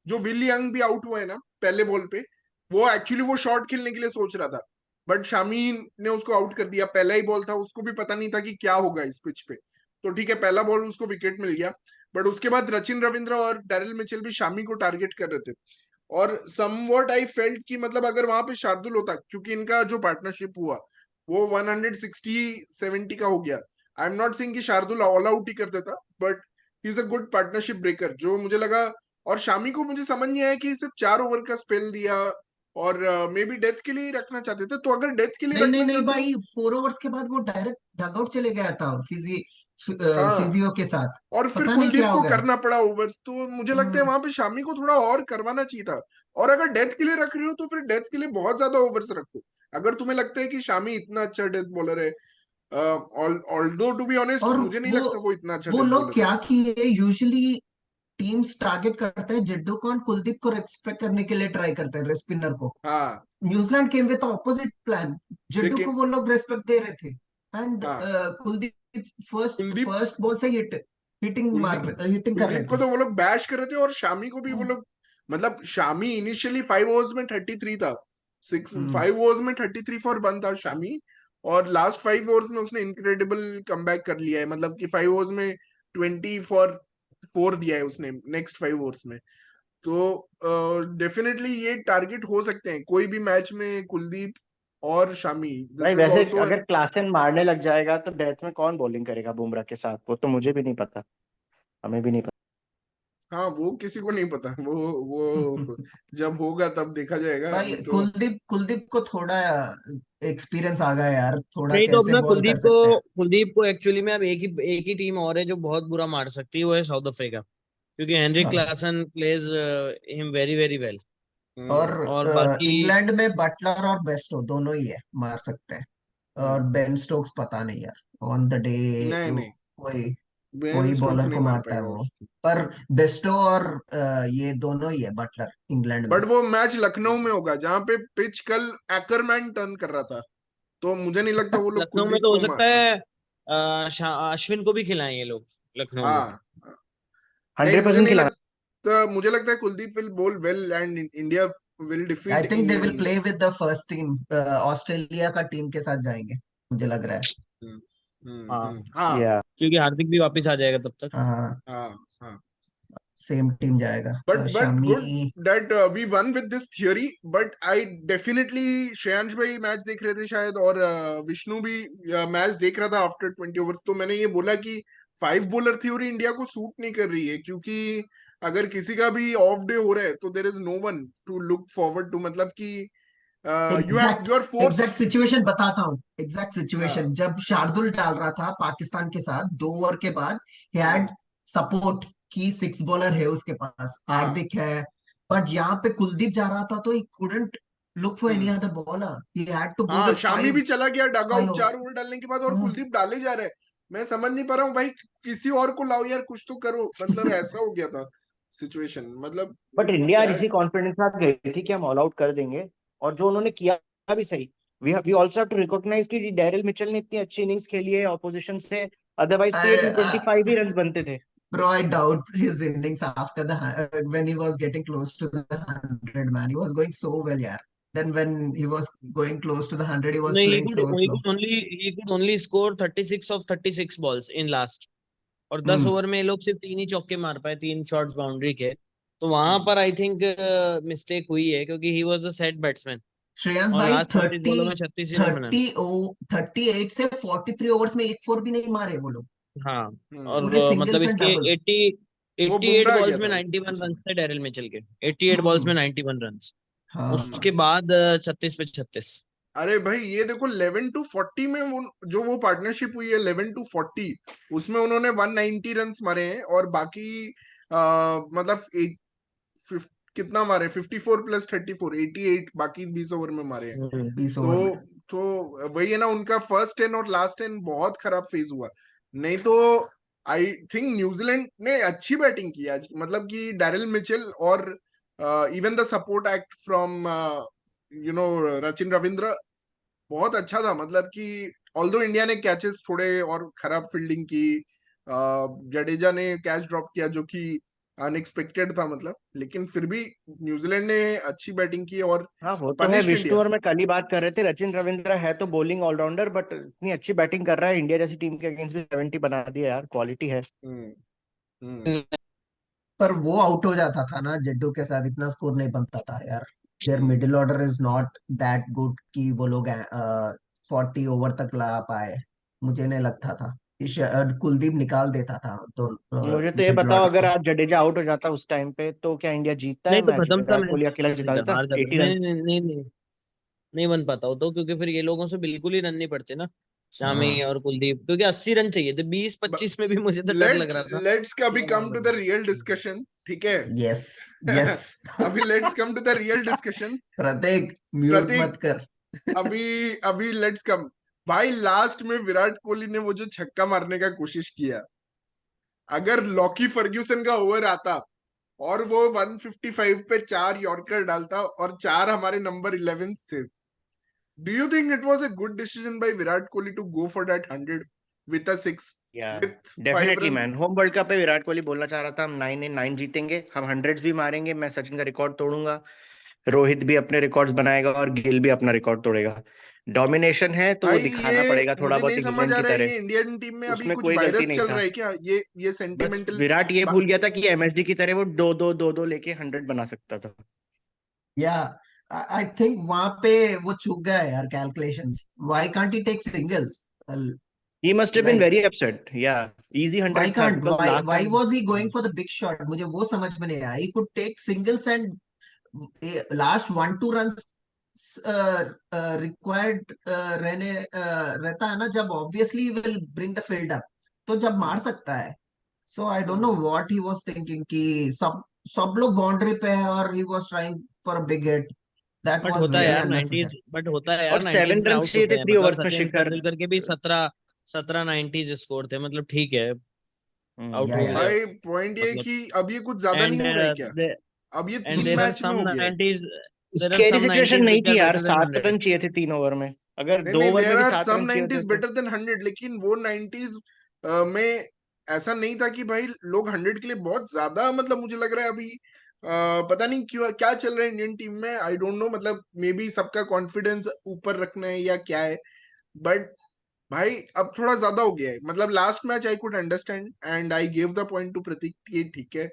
[SPEAKER 1] जो विल यंग भी आउट हुआ है ना पहले बॉल पे, वो एक्चुअली वो शॉट खेलने के लिए सोच रहा था, बट शामी ने उसको आउट कर दिया। पहला ही बॉल था, उसको भी पता नहीं था कि क्या होगा इस पिच पे, तो ठीक है पहला बॉल उसको विकेट मिल गया। बट उसके बाद रचिन रविंद्र और डेरिल मिचेल भी शामी को टारगेट कर रहे थे, और समवॉट आई फेल्ट कि मतलब अगर वहां पे शार्दुल होता, क्योंकि इनका जो पार्टनरशिप हुआ वो 160-70 का हो गया। आई एम नॉट सेइंग कि शार्दुल ऑल आउट ही कर देता, but he is a good partnership breaker, जो मुझे लगा और शामी को मुझे समझ नहीं आया कि सिर्फ 4 ओवर का स्पेल दिया, और मे बी डेथ के लिए ही रखना चाहते थे। तो अगर डेथ के लिए
[SPEAKER 2] नहीं नहीं
[SPEAKER 1] रखना
[SPEAKER 2] नहीं
[SPEAKER 1] चाहते हो,
[SPEAKER 2] भाई, 4 ओवर्स के बाद वो डायरेक्ट डगआउट चले गया था
[SPEAKER 1] हाँ,
[SPEAKER 2] फिजियो के साथ।
[SPEAKER 1] और फिर
[SPEAKER 2] पता नहीं
[SPEAKER 1] कुलदीप
[SPEAKER 2] क्या हो
[SPEAKER 1] को
[SPEAKER 2] गया।
[SPEAKER 1] करना पड़ा ओवर्स, तो मुझे लगता है
[SPEAKER 2] हम्म,
[SPEAKER 1] वहां पे शामी को थोड़ा और करवाना चाहिए था। और अगर डेथ के लिए रख रहे हो तो फिर डेथ के लिए बहुत ज्यादा ओवर्स रखो। अगर तुम्हें लगता है कि शामी इतना अच्छा डेथ बॉलर है, ऑल्दो टू बी ऑनेस्ट
[SPEAKER 2] और
[SPEAKER 1] मुझे नहीं
[SPEAKER 2] वो
[SPEAKER 1] लगता वो इतना अच्छा
[SPEAKER 2] वो
[SPEAKER 1] डेथ
[SPEAKER 2] लोग
[SPEAKER 1] बॉलर है।
[SPEAKER 2] क्या किए, यूजुअली टीम्स टारगेट करते हैं जिड्डू को और कुलदीप को रेस्पेक्ट करने के लिए ट्राई करते हैं स्पिनर को।
[SPEAKER 1] हाँ,
[SPEAKER 2] New Zealand came with opposite plan. जिड्डू को
[SPEAKER 1] लेकिन
[SPEAKER 2] वो लोग रेस्पेक्ट दे रहे थे, एंड
[SPEAKER 1] हाँ,
[SPEAKER 2] Kuldeep first
[SPEAKER 1] Kuldeep
[SPEAKER 2] first ball से
[SPEAKER 1] कुलदीप
[SPEAKER 2] हिटिंग कर रहे
[SPEAKER 1] कुलदीप को
[SPEAKER 2] थे।
[SPEAKER 1] तो वो लोग बैश कर रहे थे, और शामी को भी वो लोग, मतलब शामी इनिशियली 5 ओवर्स में 33 था, सिक्स
[SPEAKER 2] हम्म,
[SPEAKER 1] 5 ओवर्स में 33 for 1 था शामी। और लास्ट 5 ओवर्स में उसने इनक्रेडिबल कमबैक कर लिया है, मतलब कि 5 ओवर्स में 20 for 4 दिया है उसने नेक्स्ट 5 ओवर्स में। तो डेफिनेटली ये टारगेट हो सकते हैं कोई भी मैच में, कुलदीप और शामी,
[SPEAKER 3] भाई
[SPEAKER 1] दिस इज
[SPEAKER 3] वैसे
[SPEAKER 1] ऑल्सो।
[SPEAKER 3] अगर क्लासन मारने लग जाएगा तो डेथ में कौन बॉलिंग करेगा बुमराह के साथ, वो तो मुझे भी नहीं पता, हमें भी नहीं पता।
[SPEAKER 1] हाँ, वो किसी को नहीं पता, वो जब होगा तब देखा जाएगा,
[SPEAKER 2] भाई
[SPEAKER 1] अभी तो।
[SPEAKER 2] कुलदीप को थोड़ा एक्सपीरियंस आ गया यार, थोड़ा
[SPEAKER 4] नहीं तो अब
[SPEAKER 2] कैसे
[SPEAKER 4] ना
[SPEAKER 2] बॉल कर सकते हैं।
[SPEAKER 4] कुलदीप को एक्चुअली में अब एक ही टीम और है जो बहुत बुरा मार सकती है, वो है साउथ अफ्रीका, क्योंकि हेनरिक
[SPEAKER 2] हाँ,
[SPEAKER 4] Klaasen plays him very very well.
[SPEAKER 2] और
[SPEAKER 1] हम्म।
[SPEAKER 4] और बाकी
[SPEAKER 2] इंग्लैंड में बटलर और बेस्टो दोनों ही है, मार सकते हैं। और
[SPEAKER 1] हम्म।
[SPEAKER 2] बेन स्टोक्स पता नहीं यार, ऑन द डे
[SPEAKER 1] नहीं नहीं,
[SPEAKER 2] कोई
[SPEAKER 1] बेन
[SPEAKER 2] कोई
[SPEAKER 1] स्टोक्स
[SPEAKER 2] बॉलर
[SPEAKER 1] नहीं
[SPEAKER 2] को
[SPEAKER 1] मार
[SPEAKER 2] मारता है
[SPEAKER 1] पाएगा
[SPEAKER 2] वो।
[SPEAKER 1] उसको।
[SPEAKER 2] पर बेस्टो और ये दोनों ही है बटलर इंग्लैंड में।
[SPEAKER 1] बट वो मैच लखनऊ में होगा जहां पे पिच कल एकरमैन टर्न कर रहा था, तो मुझे नहीं लगता वो लोग
[SPEAKER 4] लखनऊ में
[SPEAKER 1] कुलदीप
[SPEAKER 4] तो हो
[SPEAKER 1] को
[SPEAKER 4] सकता
[SPEAKER 1] मार।
[SPEAKER 4] है अश्विन को भी खिलाएं ये लोग लखनऊ में।
[SPEAKER 1] हाँ, नहीं,
[SPEAKER 3] 100% खिलाना।
[SPEAKER 1] मुझे लगता है कुलदीप विल बोल well and India will
[SPEAKER 2] I
[SPEAKER 1] defeat
[SPEAKER 2] think they will
[SPEAKER 1] England.
[SPEAKER 2] Play with the first team, Australia का टीम के साथ जाएंगे, मुझे लग रहा है।
[SPEAKER 4] हाँ,
[SPEAKER 1] हाँ,
[SPEAKER 3] या
[SPEAKER 4] क्योंकि हार्दिक भी वापस आ जाएगा तब तक।
[SPEAKER 2] हाँ,
[SPEAKER 1] हाँ, हाँ।
[SPEAKER 2] सेम टीम जाएगा।
[SPEAKER 1] But
[SPEAKER 2] Shami.
[SPEAKER 1] Good that we won with this theory. But I definitely, Shreyansh भाई मैच देख रहे थे शायद, और विष्णु भी मैच देख रहा था आफ्टर 20 ओवर्स। तो मैंने ये बोला कि 5 बॉलर थ्योरी इंडिया को सूट नहीं कर रही है, क्योंकि अगर किसी का भी ऑफ डे हो रहा है तो there is no one to look forward to, मतलब कि
[SPEAKER 2] exact
[SPEAKER 1] you are
[SPEAKER 2] exact
[SPEAKER 1] forced.
[SPEAKER 2] Situation बताता हूँ। एग्जैक्ट सिचुएशन
[SPEAKER 1] हाँ,
[SPEAKER 2] जब शार्दुल डाल रहा था पाकिस्तान के साथ 2 ओवर के बाद, ही हैड
[SPEAKER 1] हाँ,
[SPEAKER 2] सपोर्ट की 6 बॉलर है उसके पास,
[SPEAKER 1] हाँ,
[SPEAKER 2] हार्दिक है। बट यहाँ पे कुलदीप जा रहा था तो he couldn't look for any
[SPEAKER 1] hmm,
[SPEAKER 2] other bowler, he had to go
[SPEAKER 1] हाँ,
[SPEAKER 2] विद
[SPEAKER 1] शामी भी
[SPEAKER 2] फाइव
[SPEAKER 1] चला गया डग
[SPEAKER 2] फाइव
[SPEAKER 1] आउट 4 ओवर डालने के बाद, और
[SPEAKER 2] हाँ।
[SPEAKER 1] कुलदीप डाले जा रहा है। मैं समझ नहीं पा रहा हूँ भाई, किसी और को लाओ यार, कुछ तो करो, मतलब ऐसा हो गया था सिचुएशन, मतलब
[SPEAKER 3] बट
[SPEAKER 1] इट वाज
[SPEAKER 3] इंडिया इसी
[SPEAKER 1] सैड।
[SPEAKER 3] कॉन्फिडेंस के साथ गई थी कि हम ऑल आउट कर देंगे, और जो उन्होंने किया भी सही। We also have to recognise कि डैरिल मिचेल ने इतनी अच्छी इनिंग्स खेली है ऑपोजिशन से, अदरवाइज तो ये
[SPEAKER 2] I,
[SPEAKER 3] 225 ही रन बनते थे।
[SPEAKER 2] bro, I doubt his innings after when he was getting close to the 100, man. He was going so well, yeah. Then when he was going close to the 100, he was
[SPEAKER 4] नहीं,
[SPEAKER 2] playing so slow.
[SPEAKER 4] he could only score 36 of 36 balls in last। और 10
[SPEAKER 2] Hmm.
[SPEAKER 4] ओवर में ये लोग सिर्फ 3 ही चौके मार पाए, 3 शॉट्स बाउंड्री के। तो वहां पर आई थिंक मिस्टेक हुई है, क्योंकि he was the set batsman.
[SPEAKER 2] Shreyas
[SPEAKER 4] और
[SPEAKER 2] भाई
[SPEAKER 4] लास्ट 36 बॉलों
[SPEAKER 2] 30
[SPEAKER 4] में 36 ही रन बनाए।
[SPEAKER 2] 38 से 43 ओवर्स में एक फोर भी नहीं मारे वो लोग,
[SPEAKER 4] हाँ, और
[SPEAKER 2] पूरे
[SPEAKER 4] मतलब
[SPEAKER 2] सिंगल्स एंड
[SPEAKER 4] इसके
[SPEAKER 2] डबल्स।
[SPEAKER 4] 80
[SPEAKER 1] वो
[SPEAKER 4] 88
[SPEAKER 1] बुमराह आ गया
[SPEAKER 4] बॉल्स में
[SPEAKER 1] था
[SPEAKER 4] 91 रन
[SPEAKER 1] उसमें।
[SPEAKER 4] थे डेरिल मिचेल के। 88 बॉल्स में
[SPEAKER 2] हम्म,
[SPEAKER 4] 91 रन।
[SPEAKER 2] हाँ।
[SPEAKER 4] उसके बाद 36 पे 36।
[SPEAKER 1] अरे भाई, ये देखो 11 to 40 में वो, जो वो पार्टनरशिप हुई है 11 to 40, उसमें उन्होंने 190 रन मारे हैं, और बाकी मतलब कितना मारे, 54 + 34, 88 बाकी 20 ओवर में मारे हैं।
[SPEAKER 2] 20 ओवर में।
[SPEAKER 1] तो वही है ना, उनका फर्स्ट 10 और लास्ट 10 बहुत खराब फेज हुआ। नहीं तो आई थिंक न्यूजीलैंड ने अच्छी बैटिंग की आज, मतलब कि डैरिल मिचेल और even the support act from Rachin Ravindra बहुत अच्छा था, मतलब कि ऑल्दो इंडिया ने कैचेस छोड़े और खराब फील्डिंग की, जडेजा ने कैच ड्रॉप किया जो कि अनएक्सपेक्टेड था, मतलब, लेकिन फिर भी न्यूजीलैंड ने अच्छी बैटिंग की और
[SPEAKER 3] हाँ वो तो है
[SPEAKER 1] पनिश्ड
[SPEAKER 3] विष्णु,
[SPEAKER 1] इंडिया।
[SPEAKER 3] और मैं कल ही बात कर रहे थे, रचिन रविंद्र है तो बॉलिंग ऑलराउंडर, बट इतनी अच्छी बैटिंग कर रहा है, इंडिया जैसी टीम के अगेंस्ट भी 70 बना दिया यार, क्वालिटी है।
[SPEAKER 1] हम्म, हम्म,
[SPEAKER 2] पर वो आउट हो जाता था ना जड्डू के साथ, इतना स्कोर नहीं बनता था यार। There
[SPEAKER 1] hmm,
[SPEAKER 2] middle order is not that good कि वो लोग 40 ओवर तक ला पाए, मुझे नहीं लगता था। कुलदीप निकाल देता था तो
[SPEAKER 5] मुझे तो ये
[SPEAKER 2] मिड
[SPEAKER 5] बताओ,
[SPEAKER 2] ऑर्डर
[SPEAKER 5] अगर
[SPEAKER 2] को।
[SPEAKER 5] आज जडेजा आउट हो जाता उस टाइम पे तो क्या इंडिया जीतता है
[SPEAKER 4] नहीं तो
[SPEAKER 5] मैच?
[SPEAKER 4] खत्म था
[SPEAKER 5] विराट
[SPEAKER 4] मैच,
[SPEAKER 5] कोहली अकेला जिता देता
[SPEAKER 4] हार जाता,
[SPEAKER 5] 80
[SPEAKER 4] नहीं
[SPEAKER 5] रन।
[SPEAKER 4] नहीं नहीं नहीं नहीं बन पाता हो तो, क्योंकि फिर ये लोगों से बिल्कुल ही रन नहीं पड़ते ना, शामी
[SPEAKER 2] हाँ
[SPEAKER 4] और कुलदीप, क्योंकि 80 रन चाहिए थे, 20-25 में भी मुझे तो डर लग
[SPEAKER 1] लेट
[SPEAKER 4] रहा था
[SPEAKER 1] लेट्स
[SPEAKER 4] कि
[SPEAKER 1] अभी
[SPEAKER 4] ये
[SPEAKER 1] कम
[SPEAKER 4] मार
[SPEAKER 1] टू द
[SPEAKER 4] देंगे।
[SPEAKER 1] रियल डिस्कशन, ठीक है?
[SPEAKER 2] यस यस
[SPEAKER 1] अभी let's come to the real discussion.
[SPEAKER 2] Prateek mute
[SPEAKER 1] Prateek,
[SPEAKER 2] मत कर
[SPEAKER 1] अभी अभी लेट्स कम। भाई लास्ट में विराट कोहली ने वो जो छक्का मारने का कोशिश किया, अगर लॉकी फर्ग्यूसन का ओवर आता और वो 155 पे 4 यॉर्कर डालता और 4 हमारे नंबर 11 थे, do you think it was a good decision by Virat Kohli to go for that 100 with a 6
[SPEAKER 5] या
[SPEAKER 1] with 5
[SPEAKER 5] definitely
[SPEAKER 1] runs?
[SPEAKER 5] Man, home world cup पे विराट कोहली बोलना चाह रहा था हम 9 इन 9 जीतेंगे, हम हंड्रेड्स भी मारेंगे, मैं सचिन का रिकॉर्ड तोड़ूंगा, रोहित भी अपने रिकॉर्ड्स बनाएगा और गिल भी अपना रिकॉर्ड तोड़ेगा। डोमिनेशन है तो वो
[SPEAKER 1] भाई
[SPEAKER 5] दिखाना
[SPEAKER 1] ये
[SPEAKER 5] पड़ेगा थोड़ा
[SPEAKER 1] मुझे
[SPEAKER 5] बहुत
[SPEAKER 1] नहीं समझ
[SPEAKER 5] इंग्लैंड
[SPEAKER 1] आ
[SPEAKER 5] की
[SPEAKER 1] रहा है,
[SPEAKER 5] तरह।
[SPEAKER 1] ये इंडियन टीम में अभी
[SPEAKER 5] उसमें
[SPEAKER 1] कुछ
[SPEAKER 5] कोई गलती
[SPEAKER 1] वायरस
[SPEAKER 5] नहीं
[SPEAKER 1] चल
[SPEAKER 5] था।
[SPEAKER 1] रहा है क्या? ये
[SPEAKER 5] बस
[SPEAKER 1] सेंटिमेंटल।
[SPEAKER 5] विराट ये भूल गया था कि एमएसडी की तरह वो दो दो लेके 100 बना सकता था।
[SPEAKER 2] या आई थिंक वहां पे वो चूक गया है यार calculations. Why can't he take singles?
[SPEAKER 5] He must have been
[SPEAKER 2] like
[SPEAKER 5] very upset, या इजी
[SPEAKER 2] व्हाई
[SPEAKER 5] 100 था
[SPEAKER 2] can't
[SPEAKER 5] because
[SPEAKER 2] why
[SPEAKER 5] last
[SPEAKER 2] why
[SPEAKER 5] time.
[SPEAKER 2] Was he going for the big shot? मुझे वो समझ में नहीं आया। He could take singles and last 1-2 runs required रहता है ना, जब obviously will bring the field up, तो जब मार सकता है। So I don't know what he was thinking कि सब सब लोग बाउंड्री पे है और he was trying for a big hit. That
[SPEAKER 4] but
[SPEAKER 2] was
[SPEAKER 4] होता है
[SPEAKER 2] वेरी
[SPEAKER 4] यार
[SPEAKER 2] अननेसेसरी।
[SPEAKER 4] 90s, बट होता है यार
[SPEAKER 5] और
[SPEAKER 4] 90s
[SPEAKER 5] 7
[SPEAKER 4] में
[SPEAKER 5] रन
[SPEAKER 4] आउट
[SPEAKER 5] चाहिए
[SPEAKER 4] होते
[SPEAKER 5] थे
[SPEAKER 4] हैं,
[SPEAKER 5] 3
[SPEAKER 4] मतलब
[SPEAKER 5] ओवर्स में
[SPEAKER 4] सचिन
[SPEAKER 5] शिखर।
[SPEAKER 4] तेंदुलकर के भी 17 90s स्कोर थे, मतलब ठीक है, आउट
[SPEAKER 2] या
[SPEAKER 4] हो
[SPEAKER 2] या
[SPEAKER 4] गया
[SPEAKER 1] भाई पॉइंट ये
[SPEAKER 4] मतलब।
[SPEAKER 1] कि अब ये कुछ ज्यादा नहीं
[SPEAKER 4] एंड
[SPEAKER 1] हो रहा है क्या? अब ये
[SPEAKER 4] एंड
[SPEAKER 1] 3
[SPEAKER 4] देयर आर
[SPEAKER 1] मैच में
[SPEAKER 4] सम
[SPEAKER 1] हो गया है।
[SPEAKER 4] 90s, there are
[SPEAKER 5] scary
[SPEAKER 4] some
[SPEAKER 5] situation
[SPEAKER 4] 90s
[SPEAKER 5] नहीं
[SPEAKER 4] व्हिच
[SPEAKER 5] थी
[SPEAKER 4] आर
[SPEAKER 5] यार,
[SPEAKER 4] बेटर देन
[SPEAKER 5] 7
[SPEAKER 4] 100।
[SPEAKER 5] रन चाहिए थे 3 ओवर में, अगर
[SPEAKER 1] नहीं
[SPEAKER 5] 2
[SPEAKER 1] नहीं,
[SPEAKER 5] ओवर में
[SPEAKER 1] देयर
[SPEAKER 5] भी
[SPEAKER 1] आर
[SPEAKER 5] 7
[SPEAKER 1] सम
[SPEAKER 5] रन चाहिए होते
[SPEAKER 1] 90s
[SPEAKER 5] तो।
[SPEAKER 1] बेटर देन 100, लेकिन वो 90s में ऐसा नहीं था कि भाई लोग 100 के लिए बहुत ज्यादा, मतलब मुझे लग रहा है अभी पता नहीं क्यों क्या चल रहा है इंडियन टीम में, आई डोंट नो, मतलब मे बी सबका कॉन्फिडेंस ऊपर रखना है या क्या है, बट भाई अब थोड़ा ज्यादा हो गया है। मतलब last match I could understand and I give the point to Prateek, ये ठीक है,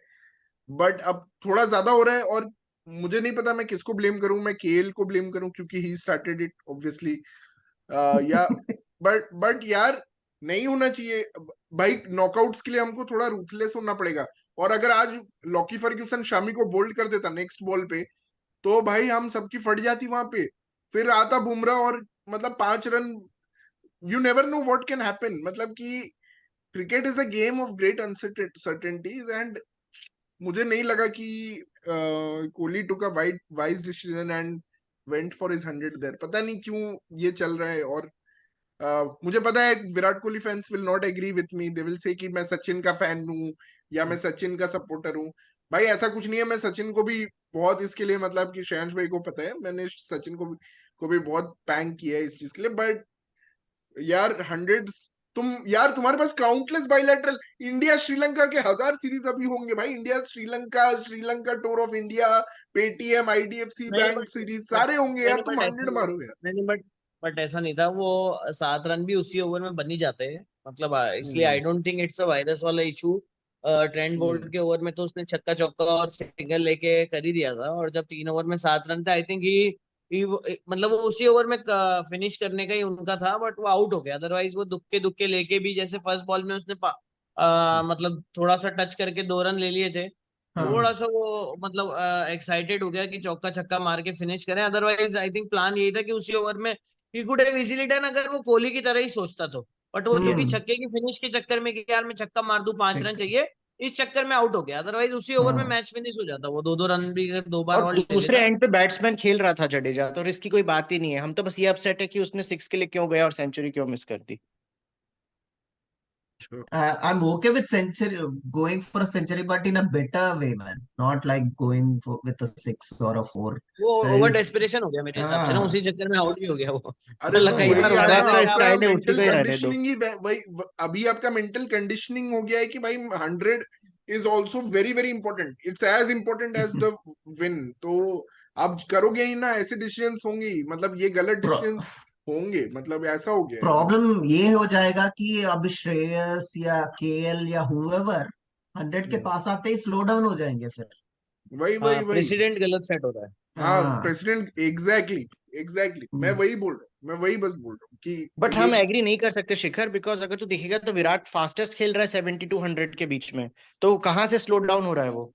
[SPEAKER 1] बट अब थोड़ा ज्यादा हो रहा है। और मुझे नहीं पता मैं किसको ब्लेम करूं, मैं केएल को ब्लेम करूं क्योंकि ही स्टार्टेड इट ऑब्वियसली, या बट यार नहीं होना चाहिए भाई। नॉकआउट्स के लिए हमको थोड़ा रूथलेस होना पड़ेगा। और अगर आज लॉकी फर्ग्यूसन शामी को बोल्ड कर देता नेक्स्ट बॉल पे, तो भाई हम सबकी फट जाती वहां पे। फिर आता बुमराह और मतलब 5 run, you never know what can happen. मतलब कि cricket is a game of great uncertainties and मुझे नहीं लगा कि Kohli took a wise decision and went for his 100 there. पता नहीं क्यों ये चल रहा है। और मुझे पता है Virat Kohli fans will not agree with me, they will say कि मैं सचिन का फैन हूँ या मैं सचिन का सपोर्टर हूँ। भाई ऐसा कुछ नहीं है, मैं सचिन को भी बहुत इसके लिए, मतलब कि श्रेयांश भाई को पता है मैंने सचिन को भी बहुत पैंग किया है इस चीज के लिए, बट यार 100, तुम यार तुम्हारे पास काउंटलेस बाइलैटरल, इंडिया श्रीलंका के 1000 सीरीज अभी होंगे भाई। India Sri Lanka, Sri Lanka tour of India, Paytm, IDFC
[SPEAKER 4] नहीं
[SPEAKER 1] बैंक सीरीज
[SPEAKER 4] बट
[SPEAKER 1] सारे होंगे
[SPEAKER 4] नहीं
[SPEAKER 1] यार,
[SPEAKER 4] नहीं
[SPEAKER 1] तुम
[SPEAKER 4] बट ऐसा
[SPEAKER 1] 100
[SPEAKER 4] नहीं,
[SPEAKER 1] मारो यार।
[SPEAKER 4] नहीं बट ऐसा नहीं था वो, 7 रन भी उसी ओवर में बन ही जाते हैं, मतलब इसलिए
[SPEAKER 1] hmm
[SPEAKER 4] I don't think it's a virus वाला इशू। ट्रेंट
[SPEAKER 1] हम्म
[SPEAKER 4] बोल्ट के ओवर में तो उसने छक्का चौका और सिंगल लेके कर ही दिया था, और जब 3 ओवर में 7 रन थे, आई थिंक ही मतलब वो उसी ओवर में फिनिश करने का ही उनका था, बट वो आउट हो गया। अदरवाइज वो दुक्के दुक्के लेके भी, जैसे फर्स्ट बॉल में उसने मतलब थोड़ा सा टच करके 2 रन ले लिए थे, थोड़ा
[SPEAKER 2] हाँ
[SPEAKER 4] सा वो मतलब एक्साइटेड हो गया कि चौका छक्का मार के फिनिश करें। अदरवाइज आई थिंक प्लान यही था कि उसी ओवर में he could have easily done, अगर वो कोहली की तरह ही सोचता तो। बट वो चूंकि
[SPEAKER 2] हम्म
[SPEAKER 4] छक्के की फिनिश के चक्कर में कि यार मैं छक्का मार दूं, 5 रन
[SPEAKER 2] चेक
[SPEAKER 4] चाहिए, इस चक्कर में आउट हो गया। अदरवाइज उसी ओवर में
[SPEAKER 2] हाँ
[SPEAKER 4] मैच फिनिश हो जाता, वो 2-2 रन भी अगर 2 बार
[SPEAKER 5] और
[SPEAKER 4] और ले
[SPEAKER 5] दूसरे
[SPEAKER 4] लेता।
[SPEAKER 5] एंड पे बैट्समैन खेल रहा था जडेजा, तो रिस्क की कोई बात ही नहीं है। हम तो बस ये अपसेट है कि उसने 6 के लिए क्यों गया और सेंचुरी क्यों मिस कर दी।
[SPEAKER 2] I'm okay with century going for a century, but in a better way, man. Not like going for, with a 6 or a 4.
[SPEAKER 4] वो ओवर
[SPEAKER 2] It's
[SPEAKER 4] डेस्पिरेशन हो गया मेरे हिसाब से ना,
[SPEAKER 2] ah
[SPEAKER 4] उसी चक्कर में आउट भी हो गया वो।
[SPEAKER 1] अरे
[SPEAKER 4] मतलब
[SPEAKER 1] तो
[SPEAKER 4] कई बार
[SPEAKER 1] वही है
[SPEAKER 4] होता है
[SPEAKER 1] ना,
[SPEAKER 4] ना
[SPEAKER 5] विराट का
[SPEAKER 4] कि आप,
[SPEAKER 1] आपका
[SPEAKER 5] स्टाइल है, उसी
[SPEAKER 1] मेंटल
[SPEAKER 5] को ही रहने दो।
[SPEAKER 1] कंडीशनिंग ही वही, अभी आपका मेंटल कंडीशनिंग हो गया है कि भाई 100 is also very very important, it's as important as the win. तो आप करोगे ही ना, ऐसे डिसीजंस होंगे ही, मतलब ये गलत डिसीजंस होंगे, मतलब ऐसा हो गया है अभी।
[SPEAKER 2] प्रॉब्लम ये हो जाएगा कि अब श्रेयस या केएल या हुएवर 100 के
[SPEAKER 1] हम्म,
[SPEAKER 2] पास आते ही स्लो डाउन हो जाएंगे फिर।
[SPEAKER 1] वही
[SPEAKER 4] हाँ
[SPEAKER 1] वही वही।
[SPEAKER 4] प्रेसिडेंट गलत सेट हो रहा है।
[SPEAKER 1] हाँ
[SPEAKER 2] हाँ
[SPEAKER 1] प्रेसिडेंट एग्जैक्टली एग्जैक्टली मैं वही बोल रहा हूँ, मैं वही बस बोल रहा हूँ कि
[SPEAKER 5] बट
[SPEAKER 1] ये
[SPEAKER 5] हम एग्री नहीं कर सकते शिखर, बिकॉज अगर तू देखेगा तो विराट फास्टेस्ट खेल रहा है 70 to 100 के बीच में, तो कहाँ से स्लो डाउन हो रहा है वो?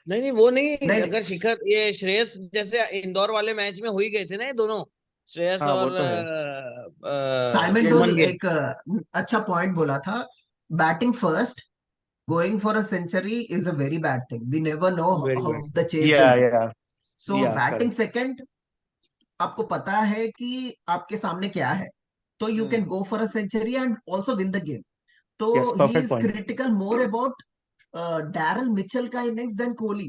[SPEAKER 4] नहीं नहीं वो नहीं,
[SPEAKER 2] नहीं
[SPEAKER 4] अगर शिखर ये श्रेयस जैसे इंदौर वाले मैच में हो ही गए थे ना ये दोनों, श्रेयस
[SPEAKER 5] हाँ वो
[SPEAKER 4] और
[SPEAKER 5] तो है।
[SPEAKER 2] साइमन
[SPEAKER 1] शुभमन
[SPEAKER 2] डोल
[SPEAKER 4] गिल।
[SPEAKER 2] एक अच्छा पॉइंट बोला था, batting first going for a century is a very bad thing. We never know
[SPEAKER 4] very
[SPEAKER 2] how
[SPEAKER 4] bad.
[SPEAKER 2] the chase
[SPEAKER 5] या
[SPEAKER 2] will be.
[SPEAKER 5] या
[SPEAKER 2] So
[SPEAKER 5] या
[SPEAKER 2] batting
[SPEAKER 5] करेक्ट।
[SPEAKER 2] second, आपको पता है कि आपके सामने क्या है, तो you can go for a century and also win the game. तो
[SPEAKER 5] yes,
[SPEAKER 2] he
[SPEAKER 5] perfect
[SPEAKER 2] is
[SPEAKER 5] point.
[SPEAKER 2] critical more about Daryl Mitchell का innings than Kohli.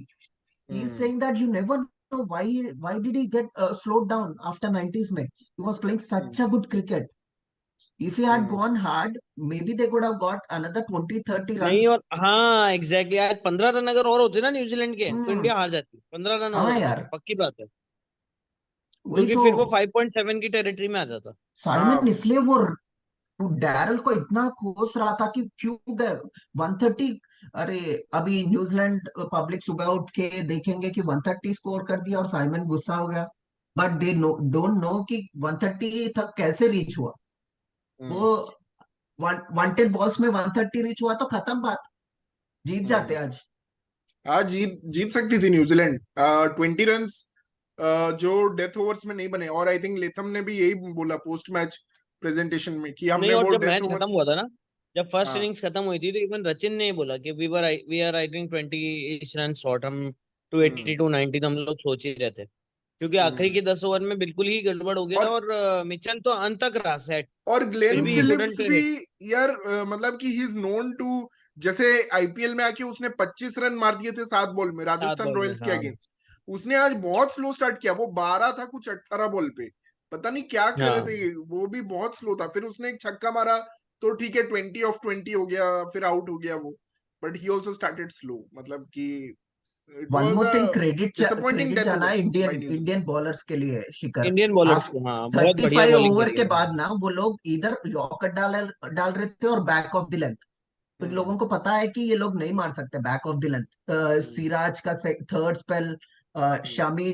[SPEAKER 2] He is saying that you never know why did he get slowed down after 90s में. He was playing such a good cricket. If he had gone hard, maybe they could have got another 20-30
[SPEAKER 4] नहीं, और
[SPEAKER 2] runs.
[SPEAKER 4] हाँ एग्जैक्टली, आज 15 रन अगर और होते ना न्यूजीलैंड के तो
[SPEAKER 2] हम्म,
[SPEAKER 4] इंडिया हार जाती, 15 रन और
[SPEAKER 2] हाँ
[SPEAKER 4] होते तो
[SPEAKER 2] यार,
[SPEAKER 4] पक्की बात है,
[SPEAKER 2] वही
[SPEAKER 4] क्योंकि
[SPEAKER 2] तो।
[SPEAKER 4] फिर वो 5.7 की टेरिटरी में आ जाता।
[SPEAKER 2] साइमन इसलिए वो डैरल को इतना कोस रहा था कि क्यों गए 130। अरे अभी न्यूजीलैंड पब्लिक सुबह उठ के देखेंगे कि 130 स्कोर कर दिया और साइमन गुस्सा हो गया, बट दे डोंट नो कि 130 तक कैसे रीच हुआ। वो 110 बॉल्स में 130 रीच हुआ तो खत्म बात, जीत जाते आज।
[SPEAKER 1] आज जीत जीत सकती थी न्यूजीलैंड। 20 रन जो डेथ ओवर्स में नहीं बने, और आई थिंक लेथम ने भी यही बोला पोस्ट मैच प्रेजेंटेशन में कि
[SPEAKER 4] नहीं,
[SPEAKER 1] हमने
[SPEAKER 4] और
[SPEAKER 1] वो
[SPEAKER 4] जब
[SPEAKER 1] डेथ
[SPEAKER 4] मैच खत्म
[SPEAKER 1] ओवर्स।
[SPEAKER 4] हुआ था ना, जब फर्स्ट
[SPEAKER 1] हाँ।
[SPEAKER 4] इनिंग्स खत्म हुई थी तो इवन रचिन ने बोला कि we are I think 20 run short, हम 280 290 तो हम लोग सोच ही रहे थे, क्योंकि आखिरी के 10 ओवर में बिल्कुल ही गड़बड़ हो गया था,
[SPEAKER 1] और
[SPEAKER 4] और मिचेल तो अंत तक रहा सेट,
[SPEAKER 1] और
[SPEAKER 4] फिर
[SPEAKER 1] ग्लेन
[SPEAKER 4] भी ही
[SPEAKER 1] फिलिप्स
[SPEAKER 4] कुडंट
[SPEAKER 1] भी
[SPEAKER 4] हिट।
[SPEAKER 1] यार, मतलब कि ही इज नोन टू, जैसे आईपीएल में आके उसने 25 रन मार दिए थे 7 बॉल में
[SPEAKER 4] 7
[SPEAKER 1] राजस्थान
[SPEAKER 4] बॉल में,
[SPEAKER 1] रॉयल्स के
[SPEAKER 4] हाँ।
[SPEAKER 1] अगेंस्ट। उसने आज बहुत स्लो स्टार्ट किया, वो 12 था कुछ 18 बॉल पे, पता नहीं क्या कर रहे
[SPEAKER 4] हाँ
[SPEAKER 1] थे, वो भी बहुत स्लो था। फिर उसने एक छक्का मारा तो ठीक है, 20 ऑफ 20 हो गया, फिर आउट हो गया वो। But he also started slow, मतलब कि it
[SPEAKER 2] one
[SPEAKER 1] was
[SPEAKER 2] more
[SPEAKER 1] a
[SPEAKER 2] thing, credit
[SPEAKER 1] disappointing
[SPEAKER 2] credit
[SPEAKER 1] death
[SPEAKER 2] जाना है
[SPEAKER 1] overs by
[SPEAKER 2] Indian
[SPEAKER 1] New Zealand.
[SPEAKER 2] Indian bowlers के लिए शिखर।
[SPEAKER 4] इंडियन बॉलर्स
[SPEAKER 2] आप
[SPEAKER 4] को, हाँ बहुत बढ़िया
[SPEAKER 2] 35
[SPEAKER 4] बॉलिंग
[SPEAKER 2] ओवर
[SPEAKER 4] करी
[SPEAKER 2] के
[SPEAKER 4] है
[SPEAKER 2] बाद
[SPEAKER 4] उन्होंने।
[SPEAKER 2] ना वो लोग इधर यॉर्कर डाल डाल रहे थे और बैक ऑफ द लेंथ, तो इन लोगों को पता है कि ये लोग नहीं मार सकते back of the length. Siraj का थर्ड स्पेल, शामी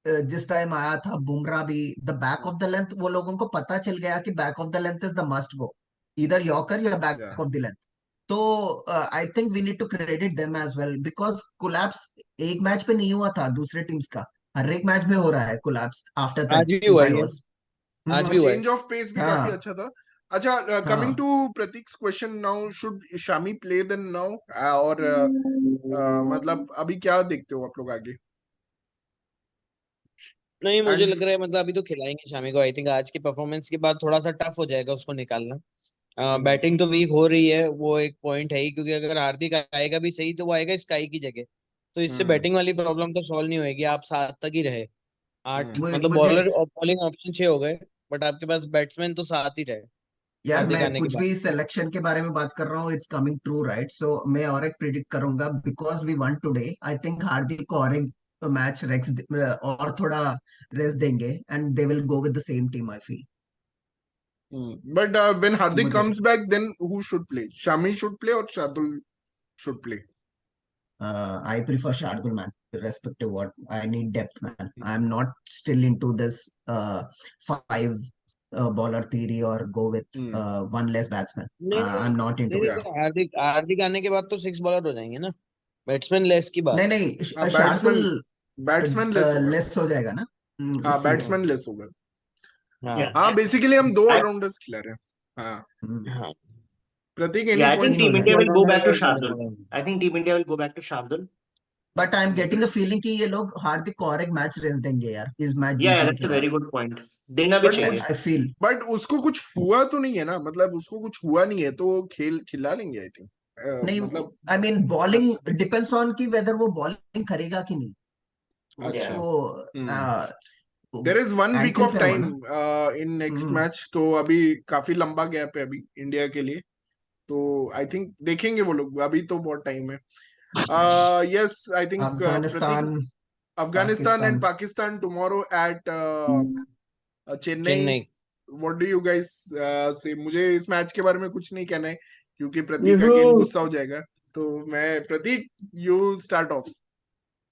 [SPEAKER 2] जिस टाइम आया था, बुमराह भी, the back of the length, वो लोगों को पता चल गया कि back of the length is the must go, इधर यॉर्कर या बैक ऑफ द लेंथ। तो I think we need to credit them as well, because collapse एक मैच पे नहीं हुआ था दूसरे टीम्स का, हर एक मैच में हो रहा है कोलैप्स आफ्टर
[SPEAKER 4] आज भी हुआ
[SPEAKER 2] 35
[SPEAKER 4] है ये,
[SPEAKER 2] ओवर्स।
[SPEAKER 4] आज
[SPEAKER 2] हम्म,
[SPEAKER 4] भी हुआ है।
[SPEAKER 1] चेंज ऑफ पेस भी काफी
[SPEAKER 2] हाँ
[SPEAKER 1] अच्छा था। अच्छा, कमिंग
[SPEAKER 2] हाँ।
[SPEAKER 1] To Prateek's question now, should Shami play then now, और मतलब अभी क्या देखते हो आप लोग आगे?
[SPEAKER 4] नहीं, मुझे
[SPEAKER 1] एंड
[SPEAKER 4] लग रहा है मतलब अभी तो खिलाएंगे शामी को, आई थिंक आज की परफॉर्मेंस के बाद थोड़ा सा टफ हो जाएगा उसको निकालना। बैटिंग तो वीक हो रही है, वो एक पॉइंट है ही, क्योंकि अगर हार्दिक आएगा भी सही तो वो आएगा स्काई की जगह, तो इससे बैटिंग वाली प्रॉब्लम तो सॉल्व नहीं होगी। आप 7 तक ही रहे, 8 मतलब
[SPEAKER 2] मुझे
[SPEAKER 4] बॉलर और बॉलिंग ऑप्शन 6 हो गए, बट आपके पास बैट्समैन तो 7 ही रहे
[SPEAKER 2] यार,
[SPEAKER 4] हार्दिक
[SPEAKER 2] मैं
[SPEAKER 4] आने के
[SPEAKER 2] कुछ
[SPEAKER 4] बाद।
[SPEAKER 2] भी सिलेक्शन के बारे में बात कर रहा हूँ, it's coming true right, so मैं और एक प्रिडिक्ट करूंगा, because we won today, I think Hardik को और एक मैच रेक्स और थोड़ा रेस्ट देंगे and they will go with the same team I feel.
[SPEAKER 1] But when Hardik
[SPEAKER 2] मुझे
[SPEAKER 1] comes back then who should play? Shami should play और Shardul should play?
[SPEAKER 2] I prefer Shardul man, irrespective what, I need depth man, I'm not still into this five bowler theory or go with one less batsman.
[SPEAKER 4] नहीं नहीं
[SPEAKER 2] I'm not
[SPEAKER 4] नहीं
[SPEAKER 2] into
[SPEAKER 4] नहीं,
[SPEAKER 2] it.
[SPEAKER 4] तो हार्दिक हार्दिक आने के बाद तो 6 बॉलर हो जाएंगे ना, बैट्समैन लेस की
[SPEAKER 2] नहीं
[SPEAKER 4] बात है।
[SPEAKER 2] नहीं,
[SPEAKER 1] हाँ,
[SPEAKER 2] शार्दुल
[SPEAKER 1] बैट्समैन लेस होगा।
[SPEAKER 2] लेस हो जाएगा ना,
[SPEAKER 1] हाँ,
[SPEAKER 2] इसलिए।
[SPEAKER 1] बैट्समैन लेस होगा।
[SPEAKER 4] हाँ
[SPEAKER 1] हाँ, बेसिकली हम दो
[SPEAKER 5] I,
[SPEAKER 1] ऑलराउंडर्स खिला रहे हैं। हाँ,
[SPEAKER 2] हम्म,
[SPEAKER 4] हाँ।
[SPEAKER 1] Prateek, any
[SPEAKER 5] yeah, I think
[SPEAKER 1] points?
[SPEAKER 2] नहीं हो
[SPEAKER 5] Team India
[SPEAKER 2] जाएगा,
[SPEAKER 5] will go back to Shardul. I think Team India will go back to Shardul.
[SPEAKER 2] But I am getting a feeling कि ये लोग हार्दिक को और एक मैच रेस देंगे यार इस मैच
[SPEAKER 5] Yeah,
[SPEAKER 2] जीतने
[SPEAKER 5] that's
[SPEAKER 2] के
[SPEAKER 5] a
[SPEAKER 2] बाद।
[SPEAKER 5] very good point. देना भी
[SPEAKER 1] बट
[SPEAKER 5] चाहिए।
[SPEAKER 1] कुछ
[SPEAKER 2] आई फील,
[SPEAKER 1] बट उसको कुछ हुआ तो नहीं है ना, मतलब उसको कुछ हुआ नहीं है तो खेल खिला लेंगे आई थिंक।
[SPEAKER 2] नहीं,
[SPEAKER 1] मतलब
[SPEAKER 2] I mean bowling depends on कि वेदर वो बॉलिंग करेगा कि नहीं,
[SPEAKER 1] अच्छा।
[SPEAKER 5] Yeah.
[SPEAKER 2] उसको
[SPEAKER 1] there is 1 week
[SPEAKER 2] ankle
[SPEAKER 1] off
[SPEAKER 2] पे हो
[SPEAKER 1] टाइम
[SPEAKER 2] ना।
[SPEAKER 1] इन नेक्स्ट
[SPEAKER 2] हम्म,
[SPEAKER 1] मैच, तो अभी काफी लंबा गैप है अभी इंडिया के लिए, तो आई थिंक देखेंगे वो लोग, अभी तो बहुत टाइम है। Yes, I think Prateek,
[SPEAKER 2] Afghanistan
[SPEAKER 1] Afghanistan and
[SPEAKER 2] Pakistan.
[SPEAKER 1] Pakistan tomorrow at Chennai.
[SPEAKER 4] Chennai.
[SPEAKER 1] What do you guys say? मुझे इस मैच के बारे में कुछ नहीं कहना है क्योंकि प्रतीक अगेन
[SPEAKER 5] यूहू।
[SPEAKER 1] गुस्सा हो जाएगा, तो मैं प्रतीक, यू स्टार्ट ऑफ।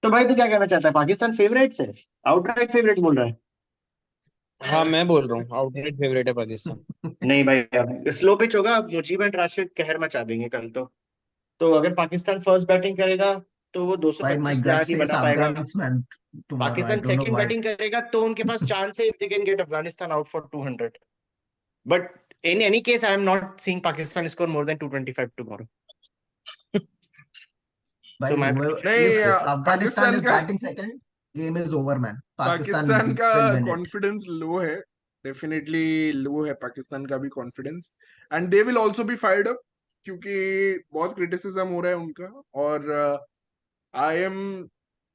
[SPEAKER 5] तो भाई तू क्या कहना चाहता है, पाकिस्तान फेवरेट्स है, आउटराइट फेवरेट बोल रहा है?
[SPEAKER 4] हाँ मैं बोल रहा हूँ आउटलेट फेवरेट है पाकिस्तान।
[SPEAKER 5] नहीं भाई, अब स्लो पिच होगा, अब मुजीब एंड राशिद कहर मचा देंगे कल तो अगर पाकिस्तान फर्स्ट बैटिंग करेगा तो वो
[SPEAKER 2] Why my
[SPEAKER 5] 225
[SPEAKER 2] gut
[SPEAKER 5] स्लैग नहीं
[SPEAKER 2] says
[SPEAKER 5] बना पाएगा।
[SPEAKER 2] Afghanistan tomorrow. I
[SPEAKER 5] Pakistan
[SPEAKER 2] don't know
[SPEAKER 5] second
[SPEAKER 2] why.
[SPEAKER 5] Batting करेगा तो उनके पास चांस है, they can get Afghanistan out for 200, but in any case I am not seeing Pakistan score more than 225 tomorrow.
[SPEAKER 2] Why
[SPEAKER 5] So my
[SPEAKER 2] whoever,
[SPEAKER 5] prediction
[SPEAKER 1] नहीं
[SPEAKER 5] is
[SPEAKER 2] if
[SPEAKER 5] this.
[SPEAKER 2] Afghanistan
[SPEAKER 1] Pakistan
[SPEAKER 2] is
[SPEAKER 1] का
[SPEAKER 2] batting second, game is over, man. Pakistan
[SPEAKER 1] Pakistan का
[SPEAKER 2] will win it.
[SPEAKER 1] Confidence low है, डेफिनेटली लो है पाकिस्तान का भी confidence, and they will also be fired up क्योंकि बहुत क्रिटिसिज्म हो रहा है उनका। और I am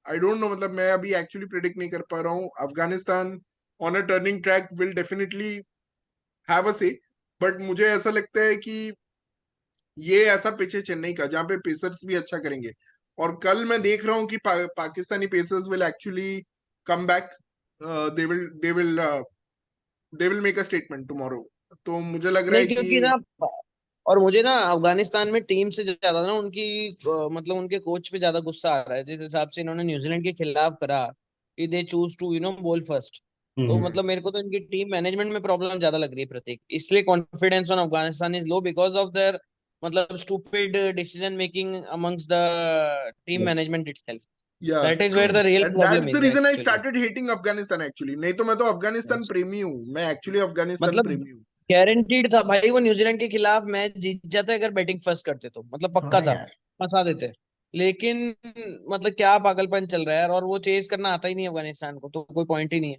[SPEAKER 1] I don't no, मतलब मैं अभी एक्चुअली प्रिडिक्ट नहीं कर पा रहा हूँ। Afghanistan on a turning track will definitely have a से, बट मुझे ऐसा लगता है कि ये ऐसा पिच है चेन्नई का जहां पे पेसर्स भी अच्छा करेंगे। और कल मैं देख रहा हूँ कि Pakistani pacers will actually come back, they will make a statement tomorrow. तो मुझे लग रहा
[SPEAKER 4] नहीं
[SPEAKER 1] है
[SPEAKER 4] क्योंकि
[SPEAKER 1] कि
[SPEAKER 4] ना, और मुझे ना अफगानिस्तान में टीम से ज्यादा ना उनकी मतलब उनके कोच पे ज्यादा गुस्सा आ रहा है, जिस हिसाब से इन्होंने न्यूजीलैंड के खिलाफ करा कि they choose to bowl first. तो मतलब मेरे को तो इनकी टीम मैनेजमेंट में प्रॉब्लम ज्यादा लग रही है प्रतीक, इसलिए confidence on Afghanistan is low because of their मतलब stupid decision making amongst the team management itself.
[SPEAKER 1] या
[SPEAKER 4] that is
[SPEAKER 1] true,
[SPEAKER 4] where the real
[SPEAKER 1] end
[SPEAKER 4] problem
[SPEAKER 1] that's the
[SPEAKER 4] is
[SPEAKER 1] reason I
[SPEAKER 4] actually.
[SPEAKER 1] Started hating Afghanistan actually. नहीं तो मैं तो अफगानिस्तान प्रेमी हूँ, मैं एक्चुअली अफगानिस्तान
[SPEAKER 4] मतलब
[SPEAKER 1] प्रेमी हूँ।
[SPEAKER 4] गारंटीड था भाई वो न्यूजीलैंड के खिलाफ मैच जीत जाते अगर बैटिंग फर्स्ट करते तो, मतलब पक्का
[SPEAKER 2] हाँ
[SPEAKER 4] था,
[SPEAKER 2] यार,
[SPEAKER 4] फंसा देते। लेकिन मतलब क्या पागलपन चल रहा है यार, और वो चेज करना आता ही नहीं अफगानिस्तान को, तो कोई पॉइंट ही नहीं है।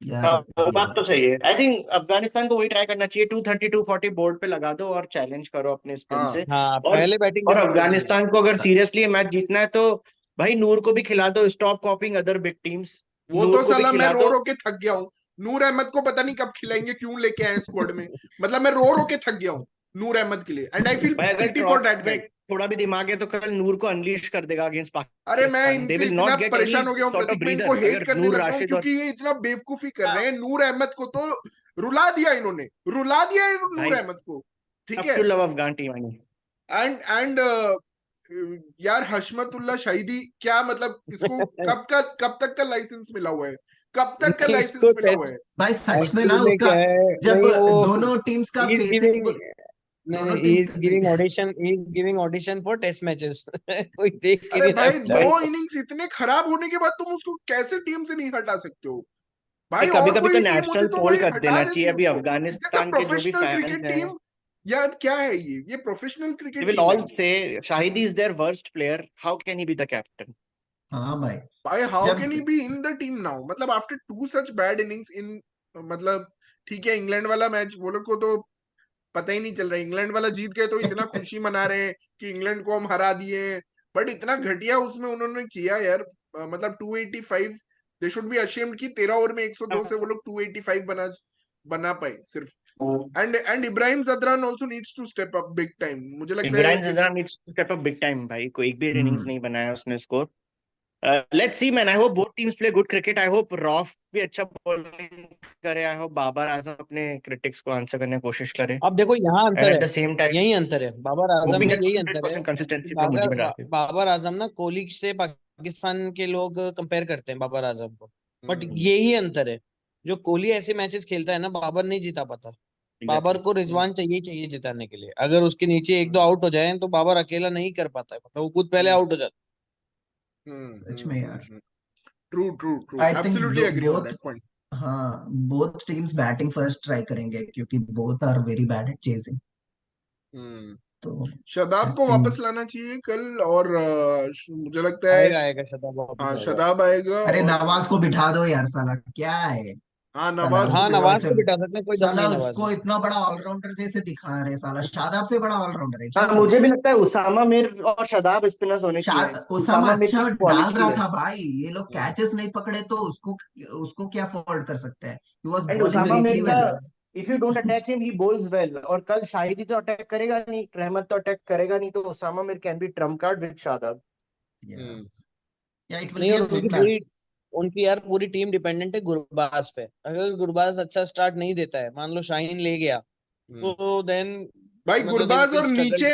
[SPEAKER 2] यार,
[SPEAKER 5] वो बात तो
[SPEAKER 2] यार।
[SPEAKER 5] सही है। आई थिंक अफगानिस्तान को वही ट्राई करना चाहिए, 230 240 बोर्ड पे लगा दो और चैलेंज करो अपने स्पिन
[SPEAKER 1] हाँ
[SPEAKER 5] से।
[SPEAKER 4] हाँ
[SPEAKER 5] और
[SPEAKER 4] पहले बैटिंग
[SPEAKER 5] और
[SPEAKER 4] करनी चाहिए।
[SPEAKER 5] अफगानिस्तान को अगर सीरियसली मैच जीतना है तो भाई नूर को भी खिला दो, स्टॉप कॉपिंग अदर बिग टीम्स,
[SPEAKER 1] वो
[SPEAKER 5] नूर
[SPEAKER 1] तो
[SPEAKER 5] को भी
[SPEAKER 1] साला मैं
[SPEAKER 5] खिला
[SPEAKER 1] रो
[SPEAKER 5] दो।
[SPEAKER 1] रो के थक गया हूँ। नूर अहमद को पता नहीं कब खिलाएंगे, क्यों लेके आए स्क्वाड में। मतलब मैं रो रो के थक गया हूँ नूर अहमद के लिए, एंड आई फील
[SPEAKER 5] भाई अगर
[SPEAKER 1] पिटी फॉर
[SPEAKER 5] ट्रॉट
[SPEAKER 1] दैट
[SPEAKER 5] में
[SPEAKER 1] गाय।
[SPEAKER 5] थोड़ा भी दिमाग है तो कल नूर को अनलीश कर देगा अगेंस्ट
[SPEAKER 1] अरे मैं
[SPEAKER 5] पाकिस्तान, दे
[SPEAKER 1] इनसे
[SPEAKER 5] विल
[SPEAKER 1] इतना
[SPEAKER 5] नॉट गेट एनी
[SPEAKER 1] परेशान हो गया हूँ
[SPEAKER 5] सॉर्ट ऑफ
[SPEAKER 1] प्रतीक, मैं इनको
[SPEAKER 5] ब्रीदर
[SPEAKER 1] हेट
[SPEAKER 5] अगर
[SPEAKER 1] करने
[SPEAKER 5] नूर
[SPEAKER 1] लगा हूँ
[SPEAKER 5] राशिद और
[SPEAKER 1] क्योंकि ये इतना बेवकूफी कर रहे हैं। नूर अहमद को तो रुला दिया इन्होंने, रुला दिया है नूर
[SPEAKER 5] भाई
[SPEAKER 1] अहमद को, ठीक
[SPEAKER 5] टफ
[SPEAKER 1] है।
[SPEAKER 5] To love Afghan team.
[SPEAKER 1] And यार हशमतुल्ला शाहिदी क्या, मतलब इसको कब तक का लाइसेंस मिला हुआ है, कब तक का
[SPEAKER 4] नहीं
[SPEAKER 1] लाइसेंस
[SPEAKER 4] इसको
[SPEAKER 1] मिला हुआ है।
[SPEAKER 2] भाई सच में
[SPEAKER 4] एक्चुअली
[SPEAKER 2] ना
[SPEAKER 4] में
[SPEAKER 2] उसका,
[SPEAKER 4] क्या है,
[SPEAKER 2] जब
[SPEAKER 4] नहीं वो
[SPEAKER 2] दोनों टीम्स का
[SPEAKER 4] ही इज
[SPEAKER 2] फेसिंग,
[SPEAKER 4] गिविंग,
[SPEAKER 2] दोनों
[SPEAKER 4] नहीं ही
[SPEAKER 2] teams
[SPEAKER 4] is giving audition, he is giving audition for test matches कोई देख ही
[SPEAKER 1] अरे
[SPEAKER 4] नहीं रहा
[SPEAKER 1] भाई दो
[SPEAKER 4] बेचारे को।
[SPEAKER 1] इनिंग्स इतने खराब होने के बाद तुम उसको कैसे टीम से नहीं हटा सकते हो भाई?
[SPEAKER 5] कभी
[SPEAKER 1] और
[SPEAKER 5] कभी तो
[SPEAKER 1] कोई टीम होती
[SPEAKER 5] नेशनल
[SPEAKER 1] तो
[SPEAKER 5] पोल
[SPEAKER 1] भाई
[SPEAKER 5] कर
[SPEAKER 1] हटा
[SPEAKER 5] देना
[SPEAKER 1] देती
[SPEAKER 5] चाहिए। अभी
[SPEAKER 1] उसको। इट इज अ
[SPEAKER 5] अफगानिस्तान के जो भी
[SPEAKER 1] प्रोफेशनल
[SPEAKER 5] फैंस
[SPEAKER 1] क्रिकेट
[SPEAKER 5] हैं,
[SPEAKER 1] टीम। यार क्या है ये professional
[SPEAKER 5] they
[SPEAKER 1] cricket
[SPEAKER 5] will
[SPEAKER 1] team है।
[SPEAKER 5] all say Shahidi is their worst player. How can he be the captain?
[SPEAKER 2] हाँ भाई,
[SPEAKER 1] भाई हाउ
[SPEAKER 2] जब
[SPEAKER 1] can he be in the team now, मतलब after two such bad innings in, मतलब ठीक है इंग्लैंड वाला मैच वो लोग को तो पता ही नहीं चल रहा है, इंग्लैंड वाला जीत गए तो इतना खुशी मना रहे हैं कि इंग्लैंड को हम हरा दिए, बट इतना घटिया उसमें उन्होंने किया यार। मतलब 285, दे शुड बी अशेम्ड कि 13 ओवर में 102 से वो लोग 285 बना पाए सिर्फ। And Ibrahim Zadran also needs to step up big time, मुझे लगता है
[SPEAKER 5] Ibrahim Zadran needs to step up big time. भाई कोई एक भी इनिंग्स
[SPEAKER 2] हम्म
[SPEAKER 5] नहीं बनाया उसने score. Let's see man. I hope both teams play good cricket. I hope Roff भी अच्छा bowling करे. I hope बाबर आजम अपने critics को आंसर करने की कोशिश करे.
[SPEAKER 4] अब देखो यहाँ
[SPEAKER 5] And
[SPEAKER 4] अंतर
[SPEAKER 5] at
[SPEAKER 4] है,
[SPEAKER 5] the same time,
[SPEAKER 4] यही अंतर है बाबर आजम
[SPEAKER 5] hoping
[SPEAKER 4] में,
[SPEAKER 5] that
[SPEAKER 4] यही अंतर है
[SPEAKER 5] 100%
[SPEAKER 4] कि
[SPEAKER 5] consistency from Mujib Rasid.
[SPEAKER 4] Babar Azam ना कोहली से पाकिस्तान के लोग कंपेयर करते हैं बाबर आजम को, बट
[SPEAKER 1] हम्म,
[SPEAKER 4] यही अंतर है, जो कोहली ऐसे मैचेस खेलता है ना बाबर नहीं जीता पाता। बाबर
[SPEAKER 5] Exactly.
[SPEAKER 4] को रिजवान चाहिए ही चाहिए जिताने के लिए, अगर उसके नीचे एक दो आउट हो जाए तो बाबर अकेला नहीं कर पाता है, मतलब वो खुद पहले आउट हो जाता
[SPEAKER 2] सच में यार,
[SPEAKER 1] true true true,
[SPEAKER 2] I think
[SPEAKER 1] absolutely agree on
[SPEAKER 2] both,
[SPEAKER 1] that point.
[SPEAKER 2] हाँ both teams batting first try करेंगे क्योंकि both are very bad at chasing. तो
[SPEAKER 1] शादाब
[SPEAKER 2] आई
[SPEAKER 1] को
[SPEAKER 2] थिंक,
[SPEAKER 1] वापस लाना चाहिए कल, और मुझे लगता
[SPEAKER 4] है।
[SPEAKER 1] है
[SPEAKER 4] आएगा आएगा शतक वापस
[SPEAKER 1] हाँ
[SPEAKER 4] आएगा।
[SPEAKER 1] शादाब आएगा।
[SPEAKER 2] अरे
[SPEAKER 1] और
[SPEAKER 2] नवाज को बिठा दो यार, साला क्या है,
[SPEAKER 1] हाँ
[SPEAKER 2] साला
[SPEAKER 1] नवाज को
[SPEAKER 4] हाँ
[SPEAKER 1] बिठा
[SPEAKER 4] नवाज
[SPEAKER 2] वैसे,
[SPEAKER 4] को
[SPEAKER 1] सकते
[SPEAKER 4] बिठा सकते हैं, कोई दम नहीं
[SPEAKER 2] साला
[SPEAKER 4] है नवाज में।
[SPEAKER 2] उसको इतना बड़ा ऑलराउंडर जैसे दिखा रहे, साला शादाब से बड़ा ऑलराउंडर है क्या
[SPEAKER 5] हाँ
[SPEAKER 2] वो?
[SPEAKER 5] मुझे भी लगता है उसामा मीर और शादाब स्पिनर्स होने चाहिए।
[SPEAKER 2] उसामा
[SPEAKER 5] उसामा मीर
[SPEAKER 2] अच्छा
[SPEAKER 5] की
[SPEAKER 2] डाल
[SPEAKER 5] क्वालिटी
[SPEAKER 2] रहा
[SPEAKER 5] है।
[SPEAKER 2] था भाई, ये लोग कैचेस नहीं पकड़े तो उसको उसको क्या फॉल्ट कर सकते हैं? He was
[SPEAKER 5] and
[SPEAKER 2] bowling
[SPEAKER 5] Usama Mir
[SPEAKER 2] really
[SPEAKER 5] का,
[SPEAKER 2] well.
[SPEAKER 5] If you don't attack him he bowls well. और कल शाहिदी तो अटैक करेगा नहीं, रहमत तो अटैक करेगा नहीं, तो Usama Mir can be trump card with Shadab.
[SPEAKER 2] या इट विल
[SPEAKER 4] नहीं,
[SPEAKER 2] बी
[SPEAKER 4] और
[SPEAKER 2] अ गुड
[SPEAKER 4] उनकी
[SPEAKER 2] मैच।
[SPEAKER 4] पूरी, उनकी यार पूरी टीम डिपेंडेंट है गुरबाज पे, अगर गुरबाज अच्छा स्टार्ट नहीं देता है, मान लो शाहीन ले गया, तो देन
[SPEAKER 1] भाई
[SPEAKER 4] मतलब दे
[SPEAKER 1] गुरबाज
[SPEAKER 4] विल
[SPEAKER 1] और
[SPEAKER 4] स्ट्रगल।
[SPEAKER 1] नीचे